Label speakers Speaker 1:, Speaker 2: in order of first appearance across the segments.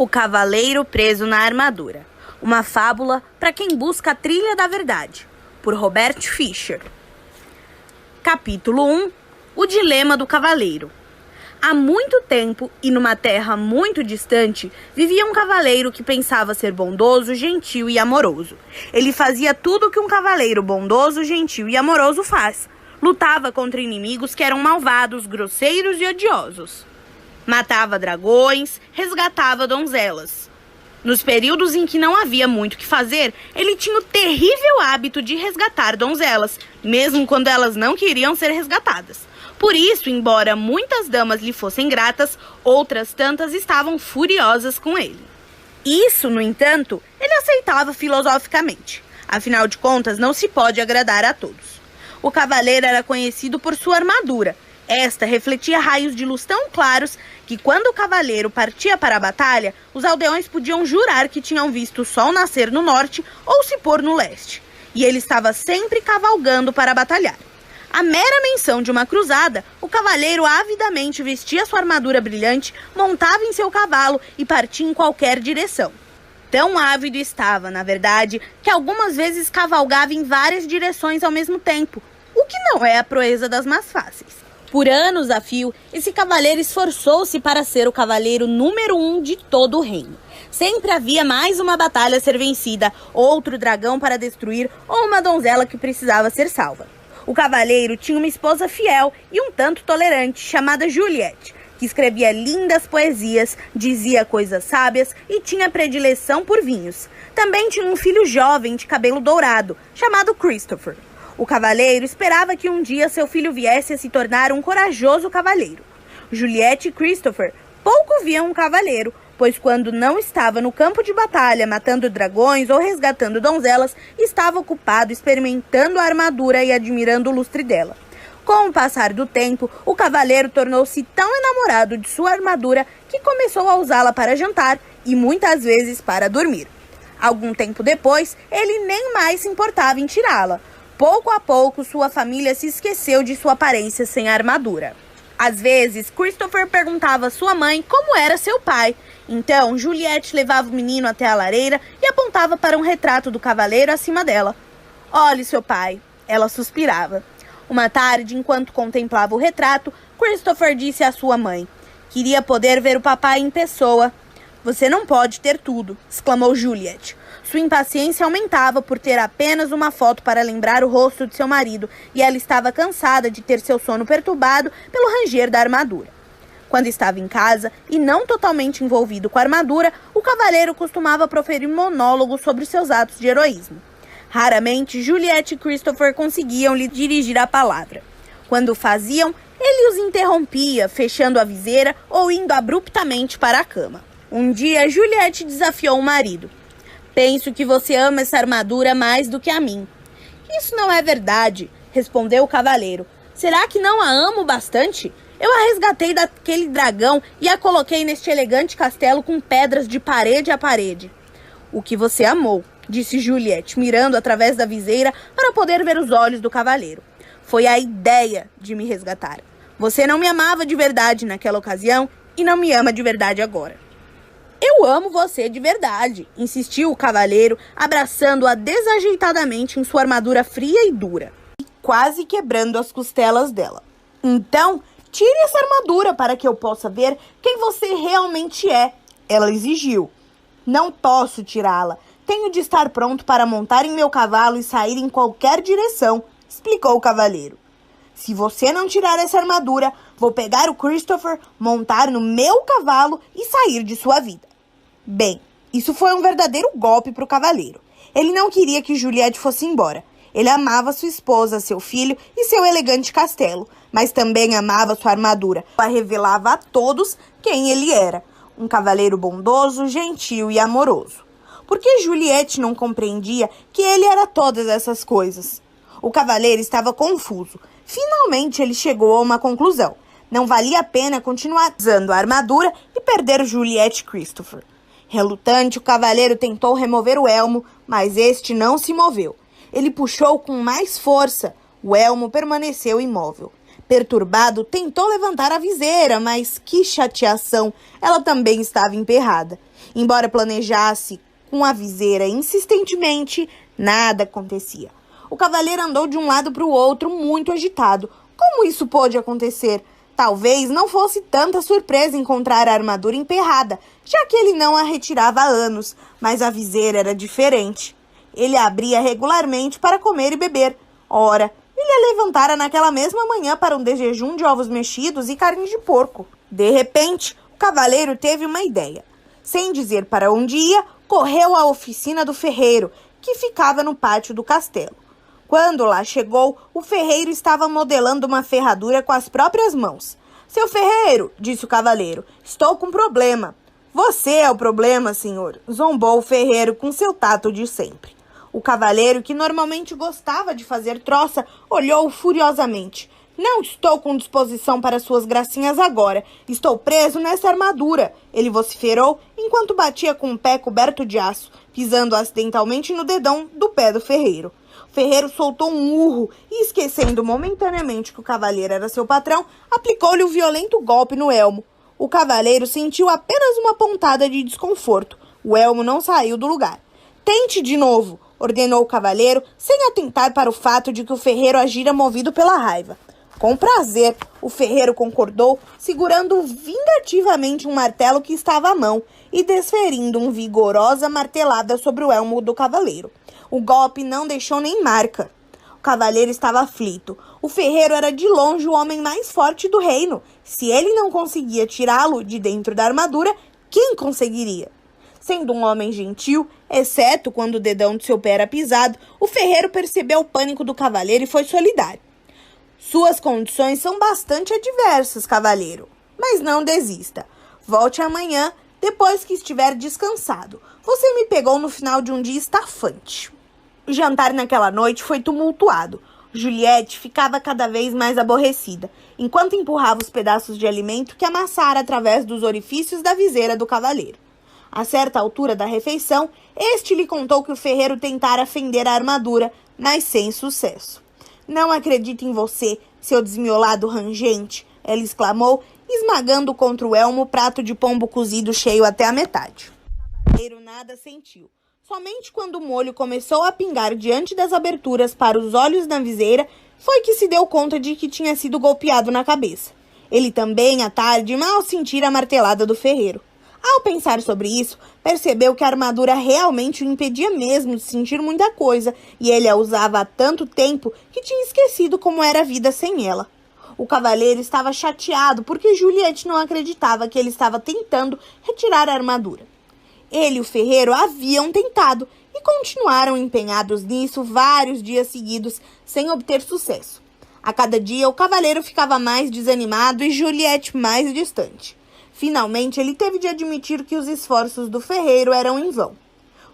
Speaker 1: O Cavaleiro Preso na Armadura. Uma fábula para quem busca a trilha da verdade, por Robert Fisher. Capítulo 1. O Dilema do Cavaleiro. Há muito tempo e numa terra muito distante, vivia um cavaleiro que pensava ser bondoso, gentil e amoroso. Ele fazia tudo o que um cavaleiro bondoso, gentil e amoroso faz. Lutava contra inimigos que eram malvados, grosseiros e odiosos. Matava dragões, resgatava donzelas. Nos períodos em que não havia muito o que fazer, ele tinha o terrível hábito de resgatar donzelas, mesmo quando elas não queriam ser resgatadas. Por isso, embora muitas damas lhe fossem gratas, outras tantas estavam furiosas com ele. Isso, no entanto, ele aceitava filosoficamente. Afinal de contas, não se pode agradar a todos. O cavaleiro era conhecido por sua armadura. Esta refletia raios de luz tão claros que, quando o cavaleiro partia para a batalha, os aldeões podiam jurar que tinham visto o sol nascer no norte ou se pôr no leste. E ele estava sempre cavalgando para batalhar. À mera menção de uma cruzada, o cavaleiro avidamente vestia sua armadura brilhante, montava em seu cavalo e partia em qualquer direção. Tão ávido estava, na verdade, que algumas vezes cavalgava em várias direções ao mesmo tempo, o que não é a proeza das mais fáceis. Por anos a fio, esse cavaleiro esforçou-se para ser o cavaleiro número 1 de todo o reino. Sempre havia mais uma batalha a ser vencida, outro dragão para destruir ou uma donzela que precisava ser salva. O cavaleiro tinha uma esposa fiel e um tanto tolerante, chamada Juliette, que escrevia lindas poesias, dizia coisas sábias e tinha predileção por vinhos. Também tinha um filho jovem de cabelo dourado, chamado Christopher. O cavaleiro esperava que um dia seu filho viesse a se tornar um corajoso cavaleiro. Juliette e Christopher pouco viam um cavaleiro, pois quando não estava no campo de batalha matando dragões ou resgatando donzelas, estava ocupado experimentando a armadura e admirando o lustre dela. Com o passar do tempo, o cavaleiro tornou-se tão enamorado de sua armadura que começou a usá-la para jantar e muitas vezes para dormir. Algum tempo depois, ele nem mais se importava em tirá-la. Pouco a pouco, sua família se esqueceu de sua aparência sem armadura. Às vezes, Christopher perguntava à sua mãe como era seu pai. Então, Juliette levava o menino até a lareira e apontava para um retrato do cavaleiro acima dela. "Olhe, seu pai." Ela suspirava. Uma tarde, enquanto contemplava o retrato, Christopher disse à sua mãe: "Queria poder ver o papai em pessoa." "Você não pode ter tudo", exclamou Juliette. Sua impaciência aumentava por ter apenas uma foto para lembrar o rosto de seu marido, e ela estava cansada de ter seu sono perturbado pelo ranger da armadura. Quando estava em casa, e não totalmente envolvido com a armadura, o cavaleiro costumava proferir monólogos sobre seus atos de heroísmo. Raramente, Juliette e Christopher conseguiam lhe dirigir a palavra. Quando o faziam, ele os interrompia, fechando a viseira ou indo abruptamente para a cama. Um dia, Juliette desafiou o marido. "Penso que você ama essa armadura mais do que a mim." "Isso não é verdade", respondeu o cavaleiro. "Será que não a amo bastante? Eu a resgatei daquele dragão e a coloquei neste elegante castelo com pedras de parede a parede." "O que você amou", disse Juliette, mirando através da viseira para poder ver os olhos do cavaleiro, "foi a ideia de me resgatar. Você não me amava de verdade naquela ocasião e não me ama de verdade agora." "Eu amo você de verdade", insistiu o cavaleiro, abraçando-a desajeitadamente em sua armadura fria e dura, e quase quebrando as costelas dela. "Então, tire essa armadura para que eu possa ver quem você realmente é", ela exigiu. "Não posso tirá-la. Tenho de estar pronto para montar em meu cavalo e sair em qualquer direção", explicou o cavaleiro. "Se você não tirar essa armadura, vou pegar o Christopher, montar no meu cavalo e sair de sua vida." Bem, isso foi um verdadeiro golpe para o cavaleiro. Ele não queria que Juliette fosse embora. Ele amava sua esposa, seu filho e seu elegante castelo, mas também amava sua armadura. Ela revelava a todos quem ele era, um cavaleiro bondoso, gentil e amoroso. Porque Juliette não compreendia que ele era todas essas coisas. O cavaleiro estava confuso. Finalmente ele chegou a uma conclusão. Não valia a pena continuar usando a armadura e perder Juliette e Christopher. Relutante, o cavaleiro tentou remover o elmo, mas este não se moveu. Ele puxou com mais força. O elmo permaneceu imóvel. Perturbado, tentou levantar a viseira, mas que chateação, ela também estava emperrada. Embora planejasse com a viseira insistentemente, nada acontecia. O cavaleiro andou de um lado para o outro, muito agitado. Como isso pôde acontecer? Talvez não fosse tanta surpresa encontrar a armadura emperrada, já que ele não a retirava há anos, mas a viseira era diferente. Ele a abria regularmente para comer e beber. Ora, ele a levantara naquela mesma manhã para um jejum de ovos mexidos e carne de porco. De repente, o cavaleiro teve uma ideia. Sem dizer para onde ia, correu à oficina do ferreiro, que ficava no pátio do castelo. Quando lá chegou, o ferreiro estava modelando uma ferradura com as próprias mãos. Seu ferreiro, disse o cavaleiro, estou com problema. Você é o problema, senhor, zombou o ferreiro com seu tato de sempre. O cavaleiro, que normalmente gostava de fazer troça, olhou furiosamente. Não estou com disposição para suas gracinhas agora. Estou preso nessa armadura, ele vociferou enquanto batia com o pé coberto de aço, pisando acidentalmente no dedão do pé do ferreiro. O ferreiro soltou um urro e, esquecendo momentaneamente que o cavaleiro era seu patrão, aplicou-lhe um violento golpe no elmo. O cavaleiro sentiu apenas uma pontada de desconforto. O elmo não saiu do lugar. Tente de novo, ordenou o cavaleiro, sem atentar para o fato de que o ferreiro agira movido pela raiva. Com prazer, o ferreiro concordou, segurando vingativamente um martelo que estava à mão e desferindo uma vigorosa martelada sobre o elmo do cavaleiro. O golpe não deixou nem marca. O cavaleiro estava aflito. O ferreiro era de longe o homem mais forte do reino. Se ele não conseguia tirá-lo de dentro da armadura, quem conseguiria? Sendo um homem gentil, exceto quando o dedão de seu pé era pisado, o ferreiro percebeu o pânico do cavaleiro e foi solidário. Suas condições são bastante adversas, cavaleiro. Mas não desista. Volte amanhã, depois que estiver descansado. Você me pegou no final de um dia estafante. O jantar naquela noite foi tumultuado. Juliette ficava cada vez mais aborrecida, enquanto empurrava os pedaços de alimento que amassara através dos orifícios da viseira do cavaleiro. A certa altura da refeição, este lhe contou que o ferreiro tentara fender a armadura, mas sem sucesso. Não acredito em você, seu desmiolado rangente, ela exclamou, esmagando contra o elmo o prato de pombo cozido cheio até a metade. O cavaleiro nada sentiu. Somente quando o molho começou a pingar diante das aberturas para os olhos na viseira, foi que se deu conta de que tinha sido golpeado na cabeça. Ele também, à tarde, mal sentira a martelada do ferreiro. Ao pensar sobre isso, percebeu que a armadura realmente o impedia mesmo de sentir muita coisa, e ele a usava há tanto tempo que tinha esquecido como era a vida sem ela. O cavaleiro estava chateado porque Juliette não acreditava que ele estava tentando retirar a armadura. Ele e o ferreiro haviam tentado e continuaram empenhados nisso vários dias seguidos, sem obter sucesso. A cada dia, o cavaleiro ficava mais desanimado e Juliette mais distante. Finalmente, ele teve de admitir que os esforços do ferreiro eram em vão.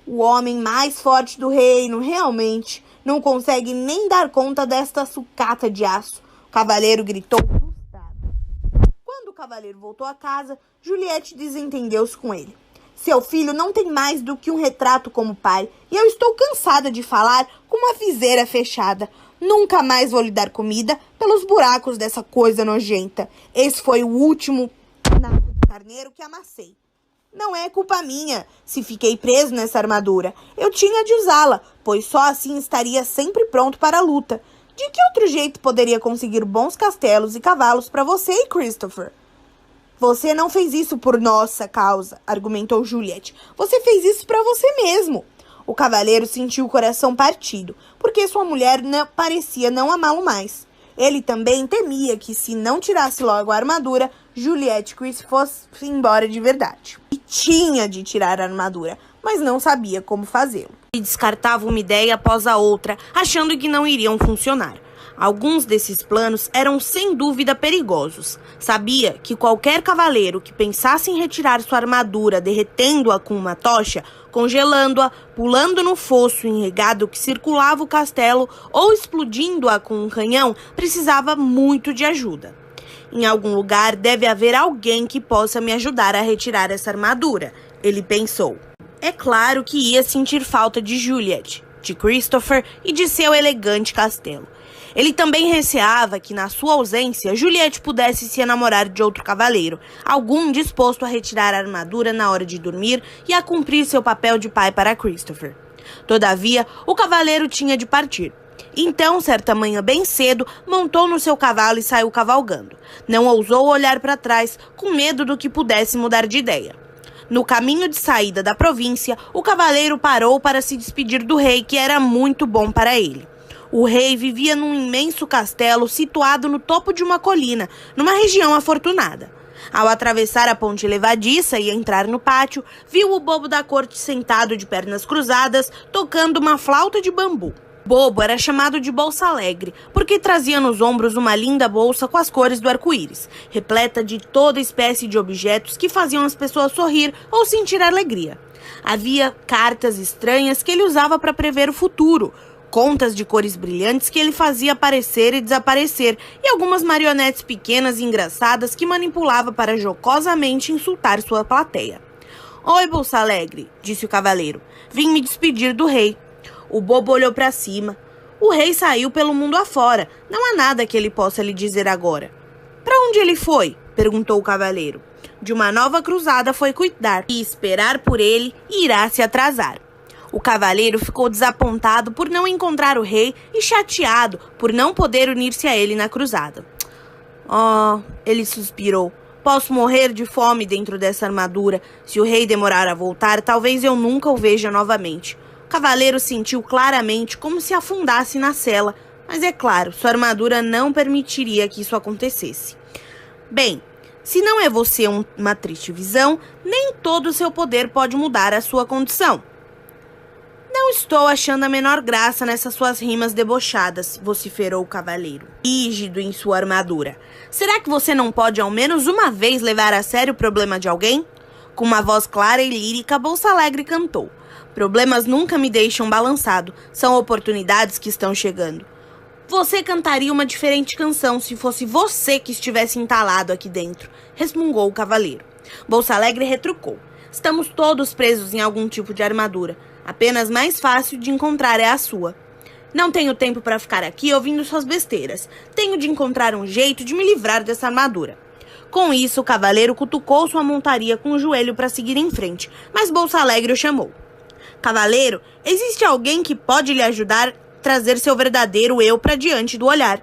Speaker 1: O homem mais forte do reino, realmente, não consegue nem dar conta desta sucata de aço. O cavaleiro gritou frustrado. Quando o cavaleiro voltou a casa, Juliette desentendeu-se com ele. Seu filho não tem mais do que um retrato como pai, e eu estou cansada de falar com uma viseira fechada. Nunca mais vou lhe dar comida pelos buracos dessa coisa nojenta. Esse foi o último carneiro que amassei. Não é culpa minha se fiquei preso nessa armadura. Eu tinha de usá-la, pois só assim estaria sempre pronto para a luta. De que outro jeito poderia conseguir bons castelos e cavalos para você e Christopher? Você não fez isso por nossa causa, argumentou Juliette. Você fez isso para você mesmo. O cavaleiro sentiu o coração partido, porque sua mulher parecia não amá-lo mais. Ele também temia que, se não tirasse logo a armadura, Juliette e Chris fossem embora de verdade. E tinha de tirar a armadura, mas não sabia como fazê-lo. Ele descartava uma ideia após a outra, achando que não iriam funcionar. Alguns desses planos eram sem dúvida perigosos. Sabia que qualquer cavaleiro que pensasse em retirar sua armadura derretendo-a com uma tocha, congelando-a, pulando no fosso enregado que circulava o castelo ou explodindo-a com um canhão, precisava muito de ajuda. Em algum lugar deve haver alguém que possa me ajudar a retirar essa armadura, ele pensou. É claro que ia sentir falta de Juliette, de Christopher e de seu elegante castelo. Ele também receava que, na sua ausência, Juliette pudesse se enamorar de outro cavaleiro, algum disposto a retirar a armadura na hora de dormir e a cumprir seu papel de pai para Christopher. Todavia, o cavaleiro tinha de partir. Então, certa manhã bem cedo, montou no seu cavalo e saiu cavalgando. Não ousou olhar para trás, com medo do que pudesse mudar de ideia. No caminho de saída da província, o cavaleiro parou para se despedir do rei, que era muito bom para ele. O rei vivia num imenso castelo situado no topo de uma colina, numa região afortunada. Ao atravessar a ponte levadiça e entrar no pátio, viu o bobo da corte sentado de pernas cruzadas, tocando uma flauta de bambu. Bobo era chamado de Bolsa Alegre, porque trazia nos ombros uma linda bolsa com as cores do arco-íris, repleta de toda espécie de objetos que faziam as pessoas sorrir ou sentir alegria. Havia cartas estranhas que ele usava para prever o futuro, contas de cores brilhantes que ele fazia aparecer e desaparecer, e algumas marionetes pequenas e engraçadas que manipulava para jocosamente insultar sua plateia. "Oi, Bolsa Alegre", disse o cavaleiro. "Vim me despedir do rei." O bobo olhou para cima. "O rei saiu pelo mundo afora. Não há nada que ele possa lhe dizer agora." "Para onde ele foi?" perguntou o cavaleiro. "De uma nova cruzada foi cuidar, e esperar por ele irá se atrasar." O cavaleiro ficou desapontado por não encontrar o rei e chateado por não poder unir-se a ele na cruzada. "Oh", ele suspirou. "Posso morrer de fome dentro dessa armadura. Se o rei demorar a voltar, talvez eu nunca o veja novamente." O cavaleiro sentiu claramente como se afundasse na cela, mas é claro, sua armadura não permitiria que isso acontecesse. "Bem, se não é você uma triste visão, nem todo o seu poder pode mudar a sua condição." "Não estou achando a menor graça nessas suas rimas debochadas", vociferou o cavaleiro, rígido em sua armadura. "Será que você não pode ao menos uma vez levar a sério o problema de alguém?" Com uma voz clara e lírica, Bolsa Alegre cantou. "Problemas nunca me deixam balançado, são oportunidades que estão chegando." "Você cantaria uma diferente canção se fosse você que estivesse entalado aqui dentro", resmungou o cavaleiro. Bolsa Alegre retrucou. "Estamos todos presos em algum tipo de armadura. Apenas mais fácil de encontrar é a sua. Não tenho tempo para ficar aqui ouvindo suas besteiras. Tenho de encontrar um jeito de me livrar dessa armadura." Com isso, o cavaleiro cutucou sua montaria com o joelho para seguir em frente, mas Bolsa Alegre o chamou. "Cavaleiro, existe alguém que pode lhe ajudar a trazer seu verdadeiro eu para diante do olhar."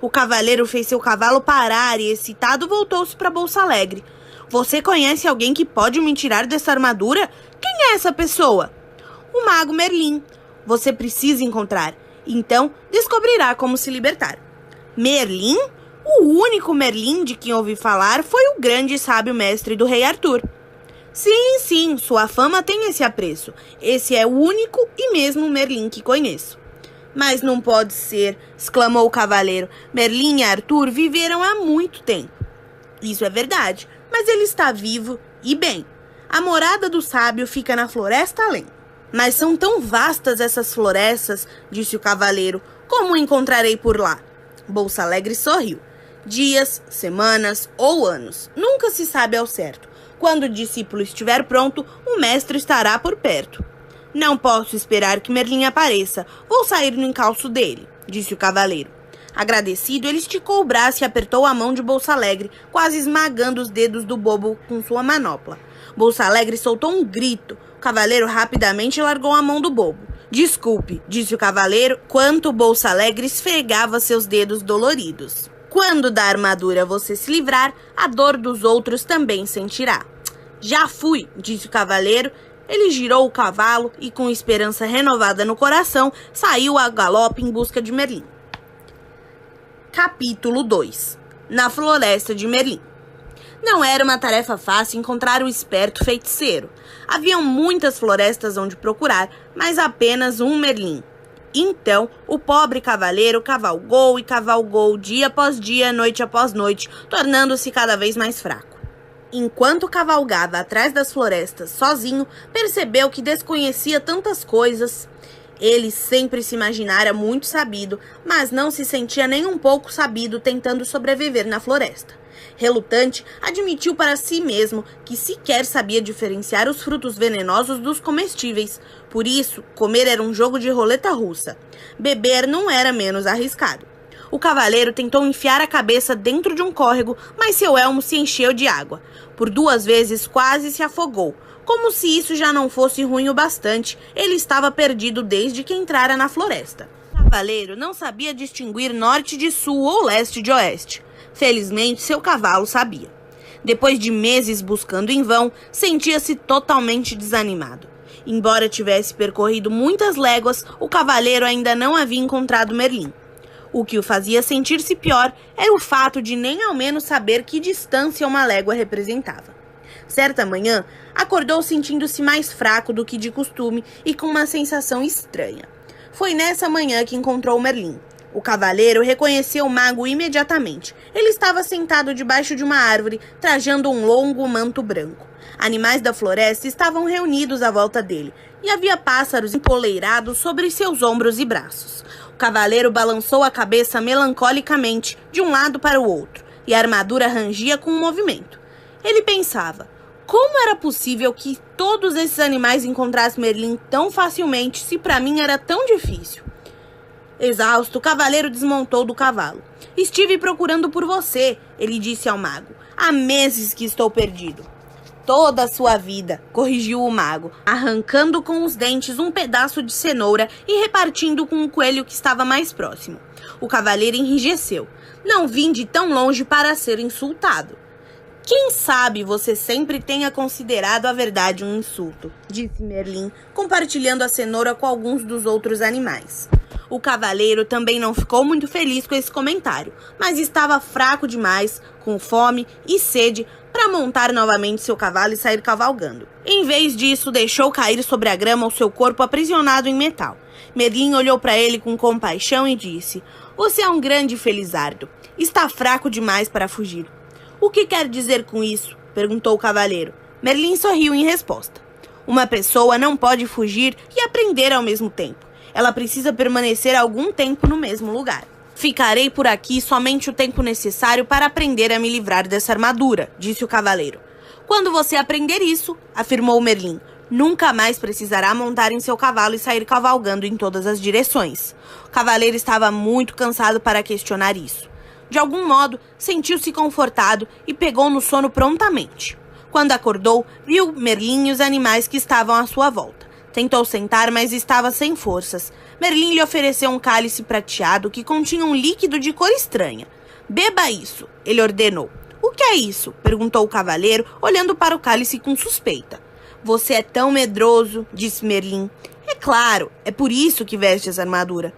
Speaker 1: O cavaleiro fez seu cavalo parar e, excitado, voltou-se para Bolsa Alegre. "Você conhece alguém que pode me tirar dessa armadura? Quem é essa pessoa?" "O mago Merlin. Você precisa encontrar. Então, descobrirá como se libertar." "Merlin? O único Merlin de quem ouvi falar foi o grande e sábio mestre do rei Arthur." "Sim, sim, sua fama tem esse apreço. Esse é o único e mesmo Merlin que conheço." "Mas não pode ser", exclamou o cavaleiro. "Merlin e Arthur viveram há muito tempo." "Isso é verdade, mas ele está vivo e bem. A morada do sábio fica na floresta além." "Mas são tão vastas essas florestas", disse o cavaleiro. "Como o encontrarei por lá?" Bolsa Alegre sorriu. "Dias, semanas ou anos. Nunca se sabe ao certo. Quando o discípulo estiver pronto, o mestre estará por perto." "Não posso esperar que Merlin apareça. Vou sair no encalço dele", disse o cavaleiro. Agradecido, ele esticou o braço e apertou a mão de Bolsa Alegre, quase esmagando os dedos do bobo com sua manopla. Bolsa Alegre soltou um grito. O cavaleiro rapidamente largou a mão do bobo. "Desculpe", disse o cavaleiro, quanto Bolsa Alegre esfregava seus dedos doloridos. "Quando da armadura você se livrar, a dor dos outros também sentirá." "Já fui", disse o cavaleiro. Ele girou o cavalo e, com esperança renovada no coração, saiu a galope em busca de Merlin. Capítulo 2. Na floresta de Merlin. Não era uma tarefa fácil encontrar o esperto feiticeiro. Haviam muitas florestas onde procurar, mas apenas um Merlin. Então, o pobre cavaleiro cavalgou e cavalgou dia após dia, noite após noite, tornando-se cada vez mais fraco. Enquanto cavalgava atrás das florestas sozinho, percebeu que desconhecia tantas coisas. Ele sempre se imaginara muito sabido, mas não se sentia nem um pouco sabido tentando sobreviver na floresta. Relutante, admitiu para si mesmo que sequer sabia diferenciar os frutos venenosos dos comestíveis. Por isso, comer era um jogo de roleta russa. Beber não era menos arriscado. O cavaleiro tentou enfiar a cabeça dentro de um córrego, mas seu elmo se encheu de água. Por 2 vezes quase se afogou. Como se isso já não fosse ruim o bastante, ele estava perdido desde que entrara na floresta. O cavaleiro não sabia distinguir norte de sul ou leste de oeste. Felizmente, seu cavalo sabia. Depois de meses buscando em vão, sentia-se totalmente desanimado. Embora tivesse percorrido muitas léguas, o cavaleiro ainda não havia encontrado Merlin. O que o fazia sentir-se pior era o fato de nem ao menos saber que distância uma légua representava. Certa manhã, acordou sentindo-se mais fraco do que de costume e com uma sensação estranha. Foi nessa manhã que encontrou Merlin. O cavaleiro reconheceu o mago imediatamente. Ele estava sentado debaixo de uma árvore, trajando um longo manto branco. Animais da floresta estavam reunidos à volta dele, e havia pássaros empoleirados sobre seus ombros e braços. O cavaleiro balançou a cabeça melancolicamente de um lado para o outro, e a armadura rangia com o movimento. Ele pensava, como era possível que todos esses animais encontrassem Merlin tão facilmente, se para mim era tão difícil? Exausto, o cavaleiro desmontou do cavalo. Estive procurando por você, ele disse ao mago. Há meses que estou perdido. Toda a sua vida, corrigiu o mago, arrancando com os dentes um pedaço de cenoura e repartindo com o coelho que estava mais próximo. O cavaleiro enrijeceu. Não vim de tão longe para ser insultado. Quem sabe você sempre tenha considerado a verdade um insulto, disse Merlin, compartilhando a cenoura com alguns dos outros animais. O cavaleiro também não ficou muito feliz com esse comentário, mas estava fraco demais, com fome e sede, para montar novamente seu cavalo e sair cavalgando. Em vez disso, deixou cair sobre a grama o seu corpo aprisionado em metal. Merlin olhou para ele com compaixão e disse, você é um grande felizardo. Está fraco demais para fugir. O que quer dizer com isso? Perguntou o cavaleiro. Merlin sorriu em resposta. Uma pessoa não pode fugir e aprender ao mesmo tempo. Ela precisa permanecer algum tempo no mesmo lugar. Ficarei por aqui somente o tempo necessário para aprender a me livrar dessa armadura, disse o cavaleiro. Quando você aprender isso, afirmou Merlin, nunca mais precisará montar em seu cavalo e sair cavalgando em todas as direções. O cavaleiro estava muito cansado para questionar isso. De algum modo, sentiu-se confortado e pegou no sono prontamente. Quando acordou, viu Merlin e os animais que estavam à sua volta. Tentou sentar, mas estava sem forças. Merlin lhe ofereceu um cálice prateado que continha um líquido de cor estranha. Beba isso, ele ordenou. O que é isso? Perguntou o cavaleiro, olhando para o cálice com suspeita. Você é tão medroso, disse Merlin. É claro, é por isso que veste essa armadura.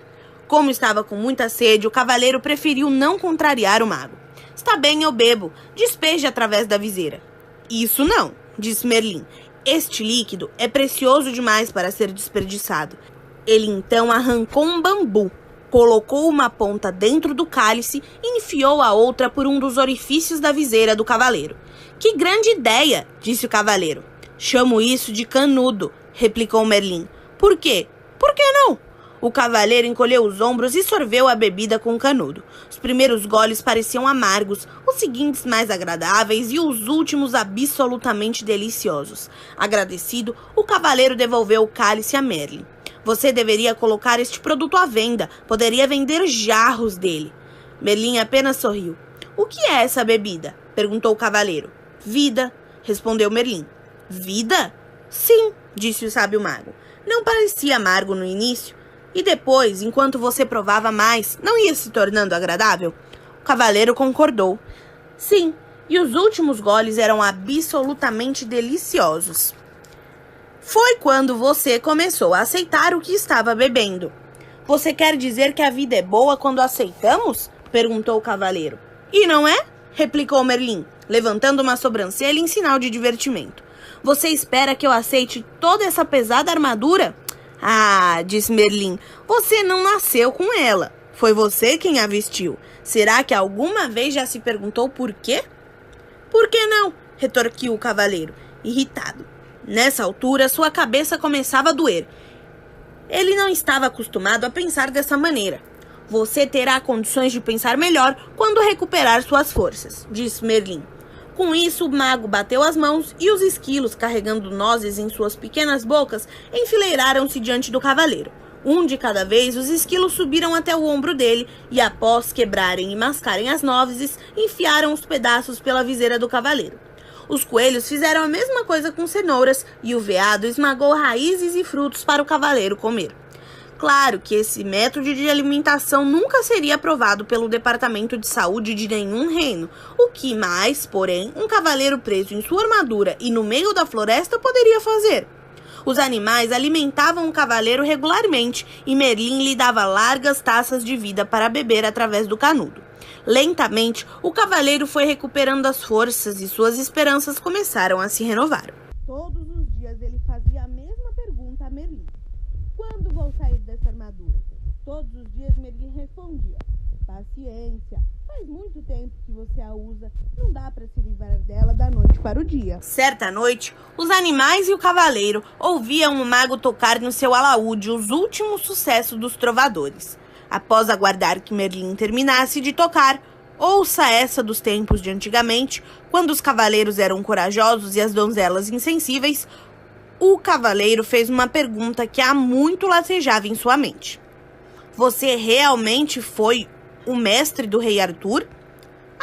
Speaker 1: Como estava com muita sede, o cavaleiro preferiu não contrariar o mago. Está bem, eu bebo. Despeje através da viseira. Isso não, disse Merlin. Este líquido é precioso demais para ser desperdiçado. Ele então arrancou um bambu, colocou uma ponta dentro do cálice e enfiou a outra por um dos orifícios da viseira do cavaleiro. Que grande ideia, disse o cavaleiro. Chamo isso de canudo, replicou Merlin. Por quê? Por que não? O cavaleiro encolheu os ombros e sorveu a bebida com canudo. Os primeiros goles pareciam amargos, os seguintes mais agradáveis e os últimos absolutamente deliciosos. Agradecido, o cavaleiro devolveu o cálice a Merlin. Você deveria colocar este produto à venda. Poderia vender jarros dele. Merlin apenas sorriu. O que é essa bebida? Perguntou o cavaleiro. Vida, respondeu Merlin. Vida? Sim, disse o sábio mago. Não parecia amargo no início? E depois, enquanto você provava mais, não ia se tornando agradável? O cavaleiro concordou. Sim, e os últimos goles eram absolutamente deliciosos. Foi quando você começou a aceitar o que estava bebendo. Você quer dizer que a vida é boa quando aceitamos? Perguntou o cavaleiro. E não é? Replicou Merlin, levantando uma sobrancelha em sinal de divertimento. Você espera que eu aceite toda essa pesada armadura? Ah, disse Merlin, você não nasceu com ela. Foi você quem a vestiu. Será que alguma vez já se perguntou por quê? Por que não? Retorquiu o cavaleiro, irritado. Nessa altura, sua cabeça começava a doer. Ele não estava acostumado a pensar dessa maneira. Você terá condições de pensar melhor quando recuperar suas forças, disse Merlin. Com isso, o mago bateu as mãos e os esquilos, carregando nozes em suas pequenas bocas, enfileiraram-se diante do cavaleiro. Um de cada vez, os esquilos subiram até o ombro dele e, após quebrarem e mascarem as nozes, enfiaram os pedaços pela viseira do cavaleiro. Os coelhos fizeram a mesma coisa com cenouras e o veado esmagou raízes e frutos para o cavaleiro comer. Claro que esse método de alimentação nunca seria aprovado pelo Departamento de Saúde de nenhum reino, o que mais, porém, um cavaleiro preso em sua armadura e no meio da floresta poderia fazer. Os animais alimentavam o cavaleiro regularmente e Merlin lhe dava largas taças de vida para beber através do canudo. Lentamente, o cavaleiro foi recuperando as forças e suas esperanças começaram a se renovar. Todos os dias ele fazia a mesma pergunta a Merlin. Quando vou sair dessa armadura? Todos os dias Merlin respondia. Paciência, faz muito tempo que você a usa, não dá para se livrar dela da noite para o dia. Certa noite, os animais e o cavaleiro ouviam o mago tocar no seu alaúde os últimos sucessos dos trovadores. Após aguardar que Merlin terminasse de tocar, ouça essa dos tempos de antigamente, quando os cavaleiros eram corajosos e as donzelas insensíveis, o cavaleiro fez uma pergunta que há muito latejava em sua mente. Você realmente foi o mestre do rei Arthur?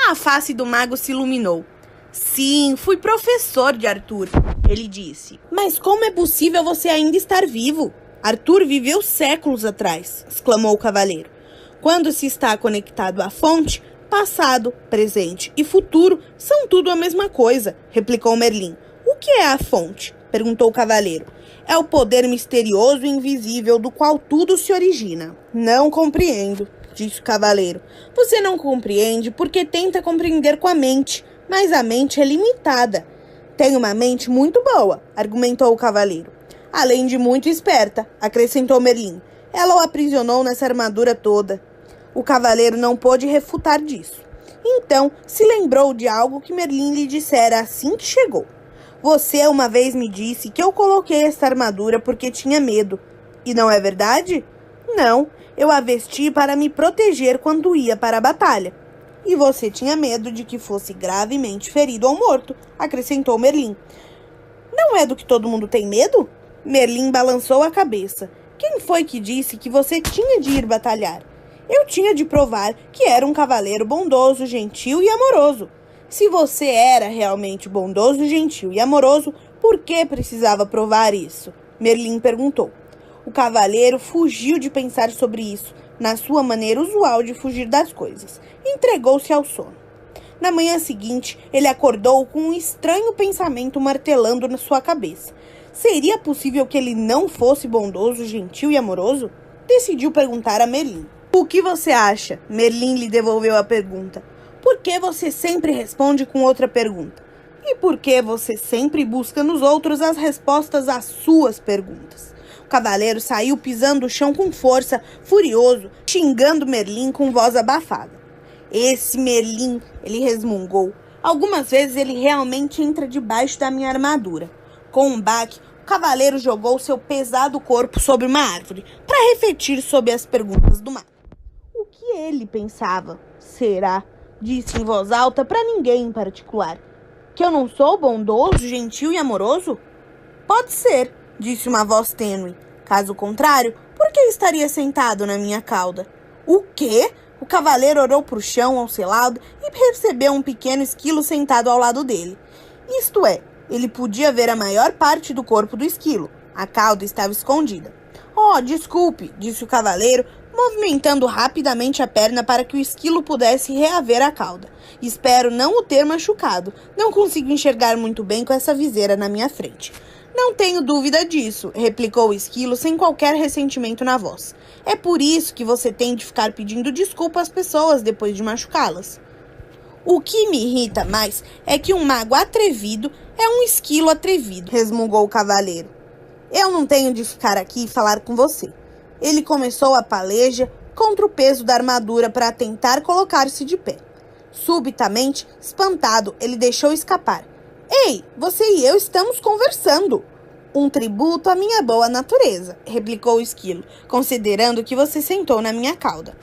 Speaker 1: A face do mago se iluminou. Sim, fui professor de Arthur, ele disse. Mas como é possível você ainda estar vivo? Arthur viveu séculos atrás, exclamou o cavaleiro. Quando se está conectado à fonte, passado, presente e futuro são tudo a mesma coisa, replicou Merlin. O que é a fonte? Perguntou o cavaleiro. É o poder misterioso e invisível do qual tudo se origina. Não compreendo, disse o cavaleiro. Você não compreende porque tenta compreender com a mente, mas a mente é limitada. Tem uma mente muito boa, argumentou o cavaleiro. Além de muito esperta, acrescentou Merlin. Ela o aprisionou nessa armadura toda. O cavaleiro não pôde refutar disso. Então, se lembrou de algo que Merlin lhe dissera assim que chegou. Você uma vez me disse que eu coloquei esta armadura porque tinha medo. E não é verdade? Não, eu a vesti para me proteger quando ia para a batalha. E você tinha medo de que fosse gravemente ferido ou morto, acrescentou Merlin. Não é do que todo mundo tem medo? Merlin balançou a cabeça. Quem foi que disse que você tinha de ir batalhar? Eu tinha de provar que era um cavaleiro bondoso, gentil e amoroso. Se você era realmente bondoso, gentil e amoroso, por que precisava provar isso? Merlin perguntou. O cavaleiro fugiu de pensar sobre isso, na sua maneira usual de fugir das coisas. Entregou-se ao sono. Na manhã seguinte, ele acordou com um estranho pensamento martelando na sua cabeça. Seria possível que ele não fosse bondoso, gentil e amoroso? Decidiu perguntar a Merlin. O que você acha? Merlin lhe devolveu a pergunta. Por que você sempre responde com outra pergunta? E por que você sempre busca nos outros as respostas às suas perguntas? O cavaleiro saiu pisando o chão com força, furioso, xingando Merlin com voz abafada. Esse Merlin, ele resmungou. Algumas vezes ele realmente entra debaixo da minha armadura. Com um baque, o cavaleiro jogou seu pesado corpo sobre uma árvore para refletir sobre as perguntas do mago. O que ele pensava? Será? Disse em voz alta para ninguém em particular. Que eu não sou bondoso, gentil e amoroso? Pode ser, disse uma voz tênue. Caso contrário, por que estaria sentado na minha cauda? O quê? O cavaleiro olhou para o chão ao seu lado e percebeu um pequeno esquilo sentado ao lado dele. Isto é, ele podia ver a maior parte do corpo do esquilo. A cauda estava escondida. Oh, desculpe, disse o cavaleiro, movimentando rapidamente a perna para que o esquilo pudesse reaver a cauda. Espero não o ter machucado. Não consigo enxergar muito bem com essa viseira na minha frente. Não tenho dúvida disso, replicou o esquilo sem qualquer ressentimento na voz. É por isso que você tem de ficar pedindo desculpa às pessoas depois de machucá-las. O que me irrita mais é que um mago atrevido é um esquilo atrevido, resmungou o cavaleiro. Eu não tenho de ficar aqui e falar com você. Ele começou a paleja contra o peso da armadura para tentar colocar-se de pé. Subitamente, espantado, ele deixou escapar. Ei, você e eu estamos conversando. Um tributo à minha boa natureza, replicou o esquilo, considerando que você sentou na minha cauda.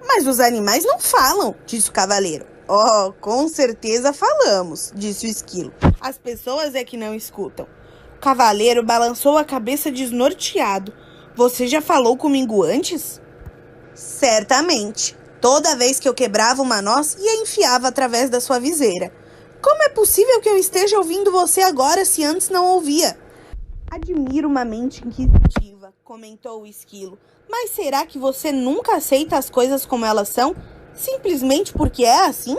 Speaker 1: Mas os animais não falam, disse o cavaleiro. Oh, com certeza falamos, disse o esquilo. As pessoas é que não escutam. O cavaleiro balançou a cabeça desnorteado. Você já falou comigo antes? Certamente. Toda vez que eu quebrava uma noz e a enfiava através da sua viseira. Como é possível que eu esteja ouvindo você agora se antes não ouvia? Admiro uma mente inquisitiva, comentou o esquilo. Mas será que você nunca aceita as coisas como elas são, simplesmente porque é assim?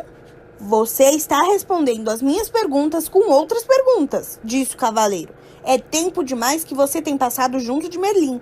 Speaker 1: Você está respondendo as minhas perguntas com outras perguntas, disse o cavaleiro. É tempo demais que você tem passado junto de Merlin.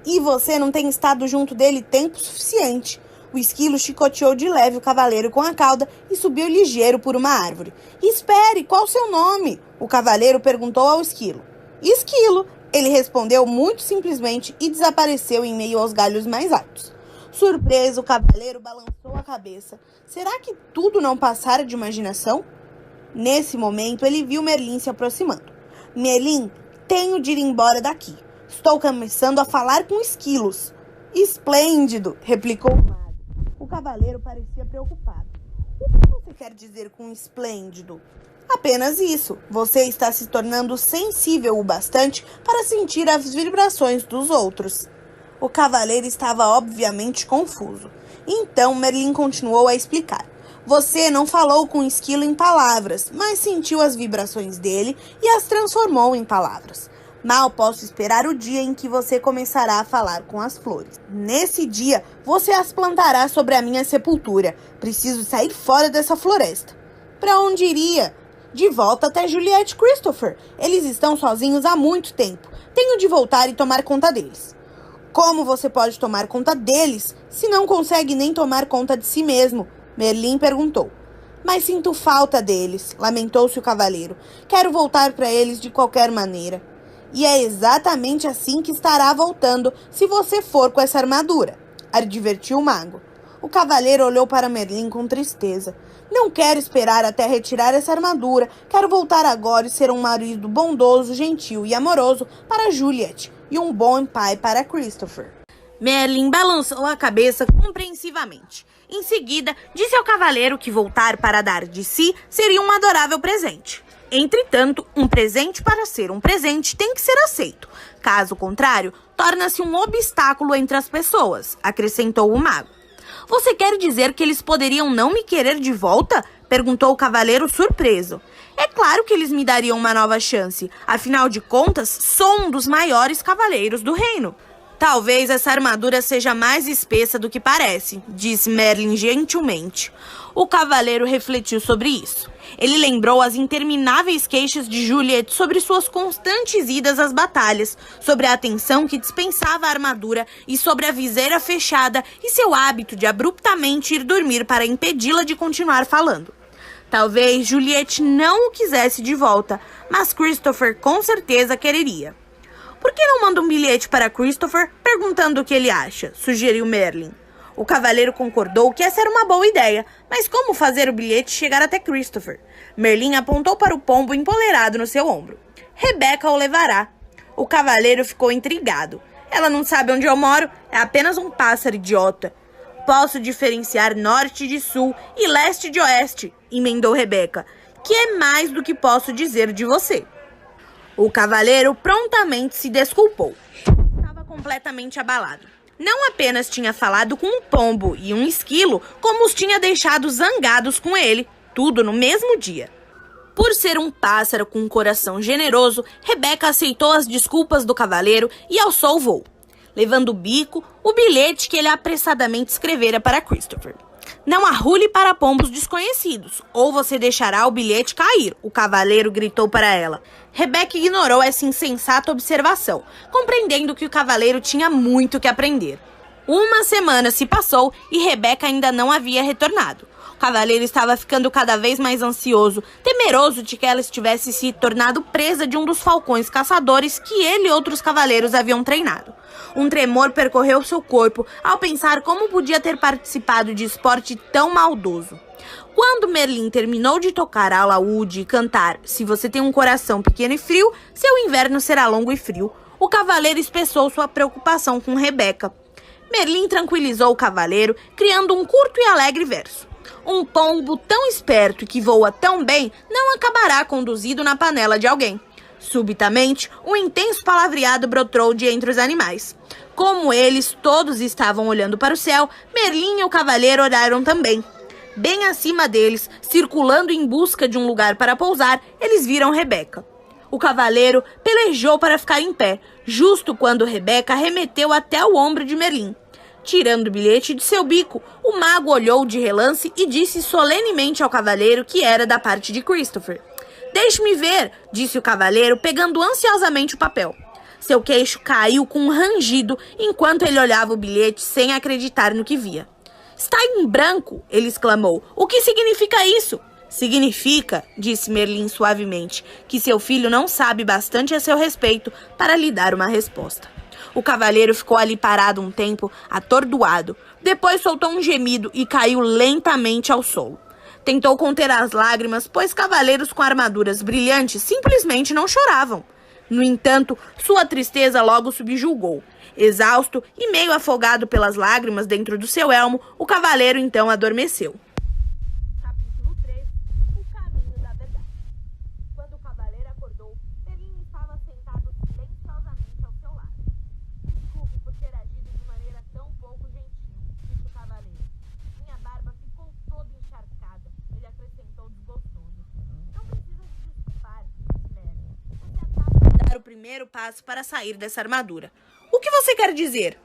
Speaker 1: E você não tem estado junto dele tempo suficiente. O esquilo chicoteou de leve o cavaleiro com a cauda e subiu ligeiro por uma árvore. Espere, qual o seu nome? O cavaleiro perguntou ao esquilo. Esquilo, ele respondeu muito simplesmente e desapareceu em meio aos galhos mais altos. Surpreso, o cavaleiro balançou a cabeça. Será que tudo não passara de imaginação? Nesse momento, ele viu Merlin se aproximando. Merlin, tenho de ir embora daqui. Estou começando a falar com esquilos. Esplêndido, replicou o mago. O cavaleiro parecia preocupado. O que você quer dizer com esplêndido? Apenas isso. Você está se tornando sensível o bastante para sentir as vibrações dos outros. O cavaleiro estava obviamente confuso. Então Merlin continuou a explicar. Você não falou com o esquilo em palavras, mas sentiu as vibrações dele e as transformou em palavras. Mal posso esperar o dia em que você começará a falar com as flores. Nesse dia, você as plantará sobre a minha sepultura. Preciso sair fora dessa floresta. Para onde iria? De volta até Juliette e Christopher. Eles estão sozinhos há muito tempo. Tenho de voltar e tomar conta deles. Como você pode tomar conta deles se não consegue nem tomar conta de si mesmo? Merlin perguntou. Mas sinto falta deles, lamentou-se o cavaleiro. Quero voltar para eles de qualquer maneira. E é exatamente assim que estará voltando se você for com essa armadura, advertiu o mago. O cavaleiro olhou para Merlin com tristeza. Não quero esperar até retirar essa armadura. Quero voltar agora e ser um marido bondoso, gentil e amoroso para Juliette e um bom pai para Christopher. Merlin balançou a cabeça compreensivamente. Em seguida, disse ao cavaleiro que voltar para dar de si seria um adorável presente. Entretanto, um presente para ser um presente tem que ser aceito. Caso contrário, torna-se um obstáculo entre as pessoas, acrescentou o mago. Você quer dizer que eles poderiam não me querer de volta? Perguntou o cavaleiro surpreso. É claro que eles me dariam uma nova chance. Afinal de contas, sou um dos maiores cavaleiros do reino. Talvez essa armadura seja mais espessa do que parece, disse Merlin gentilmente. O cavaleiro refletiu sobre isso. Ele lembrou as intermináveis queixas de Juliette sobre suas constantes idas às batalhas, sobre a atenção que dispensava a armadura e sobre a viseira fechada e seu hábito de abruptamente ir dormir para impedi-la de continuar falando. Talvez Juliette não o quisesse de volta, mas Christopher com certeza quereria. Por que não manda um bilhete para Christopher perguntando o que ele acha? Sugeriu Merlin. O cavaleiro concordou que essa era uma boa ideia, mas como fazer o bilhete chegar até Christopher? Merlin apontou para o pombo empoleirado no seu ombro. Rebecca o levará. O cavaleiro ficou intrigado. Ela não sabe onde eu moro, é apenas um pássaro idiota. Posso diferenciar norte de sul e leste de oeste, emendou Rebecca, que é mais do que posso dizer de você. O cavaleiro prontamente se desculpou. Estava completamente abalado. Não apenas tinha falado com um pombo e um esquilo, como os tinha deixado zangados com ele, tudo no mesmo dia. Por ser um pássaro com um coração generoso, Rebecca aceitou as desculpas do cavaleiro e alçou o voo, levando o bico o bilhete que ele apressadamente escrevera para Christopher. Não arrule para pombos desconhecidos, ou você deixará o bilhete cair, o cavaleiro gritou para ela. Rebecca ignorou essa insensata observação, compreendendo que o cavaleiro tinha muito que aprender. Uma semana se passou e Rebecca ainda não havia retornado. O cavaleiro estava ficando cada vez mais ansioso, temeroso de que ela estivesse se tornado presa de um dos falcões caçadores que ele e outros cavaleiros haviam treinado. Um tremor percorreu seu corpo ao pensar como podia ter participado de esporte tão maldoso. Quando Merlin terminou de tocar alaúde e cantar "Se você tem um coração pequeno e frio, seu inverno será longo e frio", o cavaleiro expressou sua preocupação com Rebecca. Merlin tranquilizou o cavaleiro, criando um curto e alegre verso. Um pombo tão esperto e que voa tão bem não acabará conduzido na panela de alguém. Subitamente, um intenso palavreado brotou de entre os animais. Como eles todos estavam olhando para o céu, Merlin e o cavaleiro olharam também. Bem acima deles, circulando em busca de um lugar para pousar, eles viram Rebeca. O cavaleiro pelejou para ficar em pé, justo quando Rebeca arremeteu até o ombro de Merlin. Tirando o bilhete de seu bico, o mago olhou de relance e disse solenemente ao cavaleiro que era da parte de Christopher. "Deixe-me ver", disse o cavaleiro, pegando ansiosamente o papel. Seu queixo caiu com um rangido enquanto ele olhava o bilhete sem acreditar no que via. "Está em branco", ele exclamou. "O que significa isso?" "Significa", disse Merlin suavemente, "que seu filho não sabe bastante a seu respeito para lhe dar uma resposta." O cavaleiro ficou ali parado um tempo, atordoado. Depois soltou um gemido e caiu lentamente ao solo. Tentou conter as lágrimas, pois cavaleiros com armaduras brilhantes simplesmente não choravam. No entanto, sua tristeza logo subjugou. Exausto e meio afogado pelas lágrimas dentro do seu elmo, o cavaleiro então adormeceu. Capítulo 3. O caminho da verdade. Quando o cavaleiro acordou, Merlin estava sentado silenciosamente ao seu lado. "Desculpe por ter agido de maneira tão pouco gentil", disse o cavaleiro. "Minha barba ficou toda encharcada", ele acrescentou desgostoso. "Não precisa se desculpar", disse Merlin. "Você acaba de dar o primeiro passo para sair dessa armadura. O que você quer dizer?"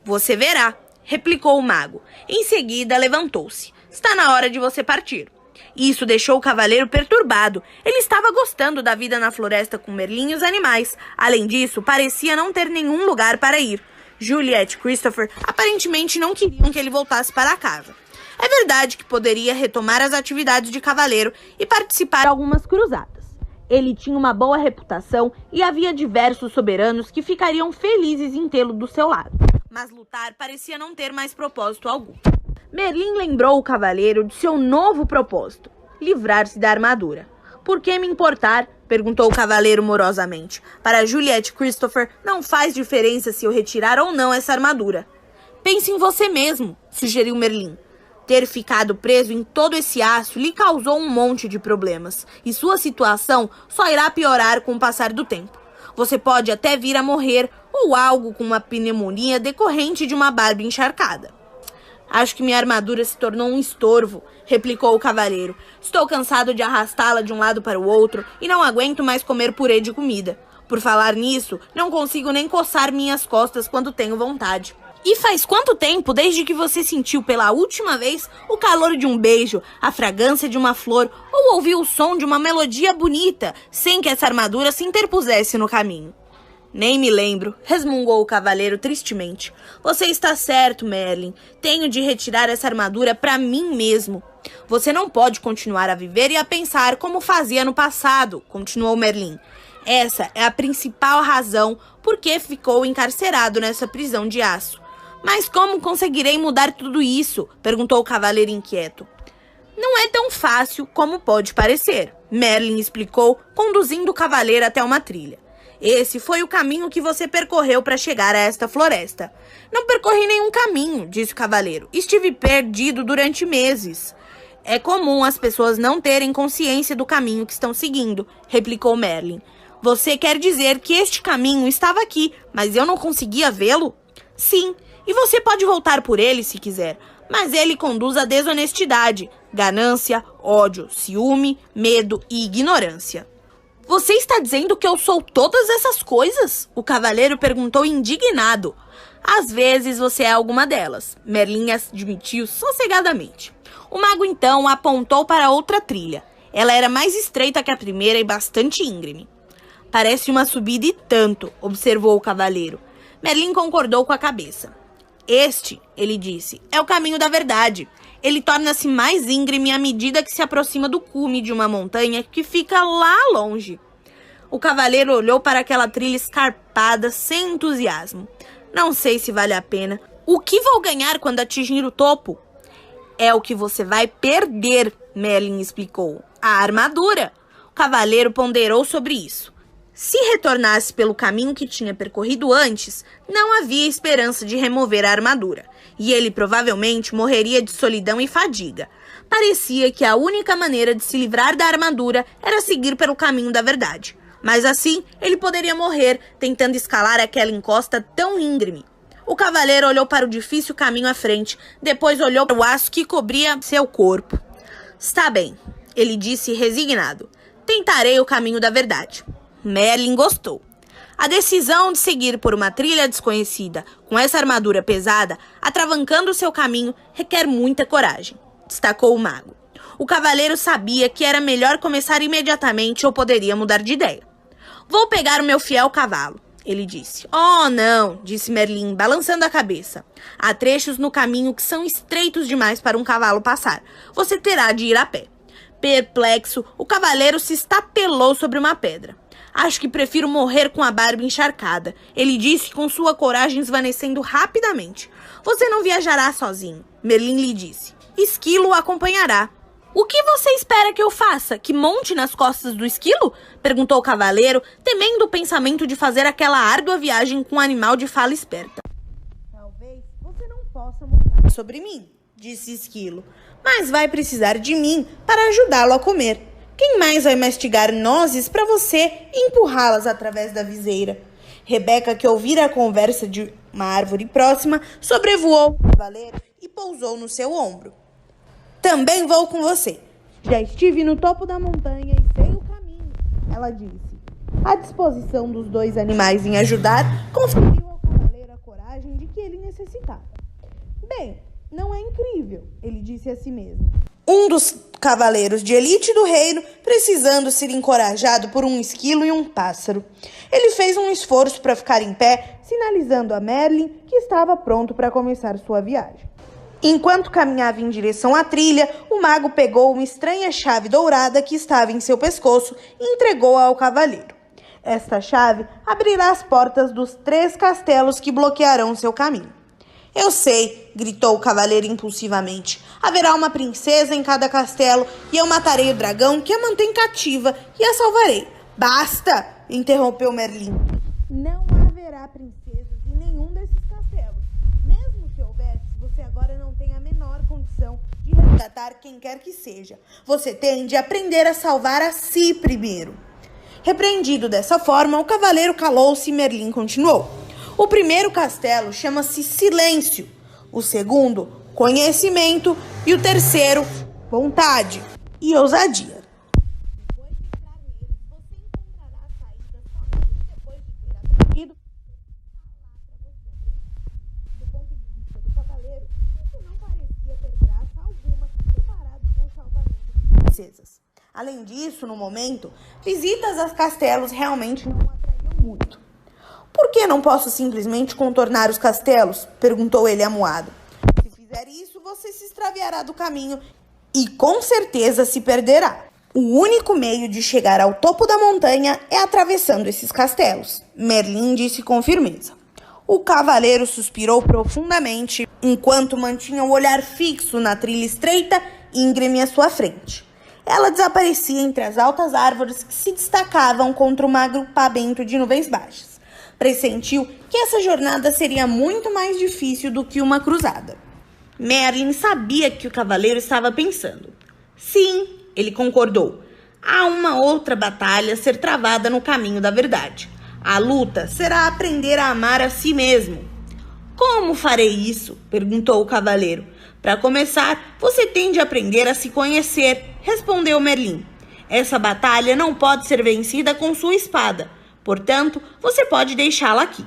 Speaker 1: "Você verá", replicou o mago. Em seguida, levantou-se. "Está na hora de você partir." Isso deixou o cavaleiro perturbado. Ele estava gostando da vida na floresta com Merlin e os animais. Além disso, parecia não ter nenhum lugar para ir. Juliet e Christopher aparentemente não queriam que ele voltasse para casa. É verdade que poderia retomar as atividades de cavaleiro e participar de algumas cruzadas. Ele tinha uma boa reputação e havia diversos soberanos que ficariam felizes em tê-lo do seu lado. Mas lutar parecia não ter mais propósito algum. Merlin lembrou o cavaleiro de seu novo propósito: livrar-se da armadura. "Por que me importar?", perguntou o cavaleiro morosamente. "Para Juliet e Christopher, não faz diferença se eu retirar ou não essa armadura." "Pense em você mesmo", sugeriu Merlin. Ter ficado preso em todo esse aço lhe causou um monte de problemas, e sua situação só irá piorar com o passar do tempo. Você pode até vir a morrer, ou algo com uma pneumonia decorrente de uma barba encharcada. "Acho que minha armadura se tornou um estorvo", replicou o cavaleiro. "Estou cansado de arrastá-la de um lado para o outro e não aguento mais comer purê de comida. Por falar nisso, não consigo nem coçar minhas costas quando tenho vontade." "E faz quanto tempo desde que você sentiu pela última vez o calor de um beijo, a fragrância de uma flor ou ouviu o som de uma melodia bonita sem que essa armadura se interpusesse no caminho?" "Nem me lembro", resmungou o cavaleiro tristemente. "Você está certo, Merlin. Tenho de retirar essa armadura para mim mesmo." "Você não pode continuar a viver e a pensar como fazia no passado", continuou Merlin. "Essa é a principal razão por que ficou encarcerado nessa prisão de aço." "Mas como conseguirei mudar tudo isso?", perguntou o cavaleiro inquieto. "Não é tão fácil como pode parecer", Merlin explicou, conduzindo o cavaleiro até uma trilha. "Esse foi o caminho que você percorreu para chegar a esta floresta." "Não percorri nenhum caminho", disse o cavaleiro. "Estive perdido durante meses." "É comum as pessoas não terem consciência do caminho que estão seguindo", replicou Merlin. "Você quer dizer que este caminho estava aqui, mas eu não conseguia vê-lo?" "Sim. E você pode voltar por ele se quiser, mas ele conduz à desonestidade, ganância, ódio, ciúme, medo e ignorância." "Você está dizendo que eu sou todas essas coisas?", o cavaleiro perguntou indignado. "Às vezes você é alguma delas", Merlin admitiu sossegadamente. O mago então apontou para outra trilha. Ela era mais estreita que a primeira e bastante íngreme. "Parece uma subida e tanto", observou o cavaleiro. Merlin concordou com a cabeça. "Este", ele disse, "é o caminho da verdade. Ele torna-se mais íngreme à medida que se aproxima do cume de uma montanha que fica lá longe." O cavaleiro olhou para aquela trilha escarpada sem entusiasmo. "Não sei se vale a pena. O que vou ganhar quando atingir o topo?" "É o que você vai perder", Merlin explicou. "A armadura." O cavaleiro ponderou sobre isso. Se retornasse pelo caminho que tinha percorrido antes, não havia esperança de remover a armadura, e ele provavelmente morreria de solidão e fadiga. Parecia que a única maneira de se livrar da armadura era seguir pelo caminho da verdade. Mas assim, ele poderia morrer tentando escalar aquela encosta tão íngreme. O cavaleiro olhou para o difícil caminho à frente, depois olhou para o aço que cobria seu corpo. Está bem, ele disse resignado. Tentarei o caminho da verdade. Merlin gostou. A decisão de seguir por uma trilha desconhecida, com essa armadura pesada, atravancando seu caminho, requer muita coragem, destacou o mago. O cavaleiro sabia que era melhor começar imediatamente ou poderia mudar de ideia. Vou pegar o meu fiel cavalo, ele disse. Oh, não, disse Merlin, balançando a cabeça. Há trechos no caminho que são estreitos demais para um cavalo passar. Você terá de ir a pé. Perplexo, o cavaleiro se estapelou sobre uma pedra. Acho que prefiro morrer com a barba encharcada, ele disse com sua coragem esvanecendo rapidamente. Você não viajará sozinho, Merlin lhe disse. Esquilo o acompanhará. O que você espera que eu faça? Que monte nas costas do esquilo? Perguntou o cavaleiro, temendo o pensamento de fazer aquela árdua viagem com um animal de fala esperta. Talvez você não possa montar sobre mim, disse Esquilo, mas vai precisar de mim para ajudá-lo a comer. Quem mais vai mastigar nozes para você e empurrá-las através da viseira? Rebeca, que ouvira a conversa de uma árvore próxima, sobrevoou o cavaleiro e pousou no seu ombro. Também vou com você. Já estive no topo da montanha e sei o caminho, ela disse. A disposição dos dois animais em ajudar conferiu ao cavaleiro a coragem de que ele necessitava. Bem, não é incrível, ele disse a si mesmo. Um dos cavaleiros de elite do reino precisando ser encorajado por um esquilo e um pássaro. Ele fez um esforço para ficar em pé, sinalizando a Merlin que estava pronto para começar sua viagem. Enquanto caminhava em direção à trilha, o mago pegou uma estranha chave dourada que estava em seu pescoço e entregou-a ao cavaleiro. Esta chave abrirá as portas dos 3 castelos que bloquearão seu caminho. Eu sei, gritou o cavaleiro impulsivamente. Haverá uma princesa em cada castelo e eu matarei o dragão que a mantém cativa e a salvarei. Basta! Interrompeu Merlin. Não haverá princesas em nenhum desses castelos. Mesmo se houvesse, você agora não tem a menor condição de resgatar quem quer que seja. Você tem de aprender a salvar a si primeiro. Repreendido dessa forma, o cavaleiro calou-se e Merlin continuou. O primeiro castelo chama-se Silêncio, o segundo, Conhecimento e o terceiro, Vontade e Ousadia. Depois de entrar neles, você encontrará a saída somente depois de ter aprendido do ponto de vista do cavaleiro, isso não parecia ter graça alguma comparado com o salvamento de princesas. Além disso, no momento, visitas aos castelos realmente não atraíam muito. Por que não posso simplesmente contornar os castelos? Perguntou ele amuado. Se fizer isso, você se extraviará do caminho e com certeza se perderá. O único meio de chegar ao topo da montanha é atravessando esses castelos, Merlin disse com firmeza. O cavaleiro suspirou profundamente enquanto mantinha o olhar fixo na trilha estreita e íngreme à sua frente. Ela desaparecia entre as altas árvores que se destacavam contra um agrupamento de nuvens baixas. Pressentiu que essa jornada seria muito mais difícil do que uma cruzada. Merlin sabia que o cavaleiro estava pensando. Sim, ele concordou. Há uma outra batalha a ser travada no caminho da verdade. A luta será aprender a amar a si mesmo. Como farei isso? Perguntou o cavaleiro. Para começar, você tem de aprender a se conhecer, respondeu Merlin. Essa batalha não pode ser vencida com sua espada. Portanto, você pode deixá-la aqui.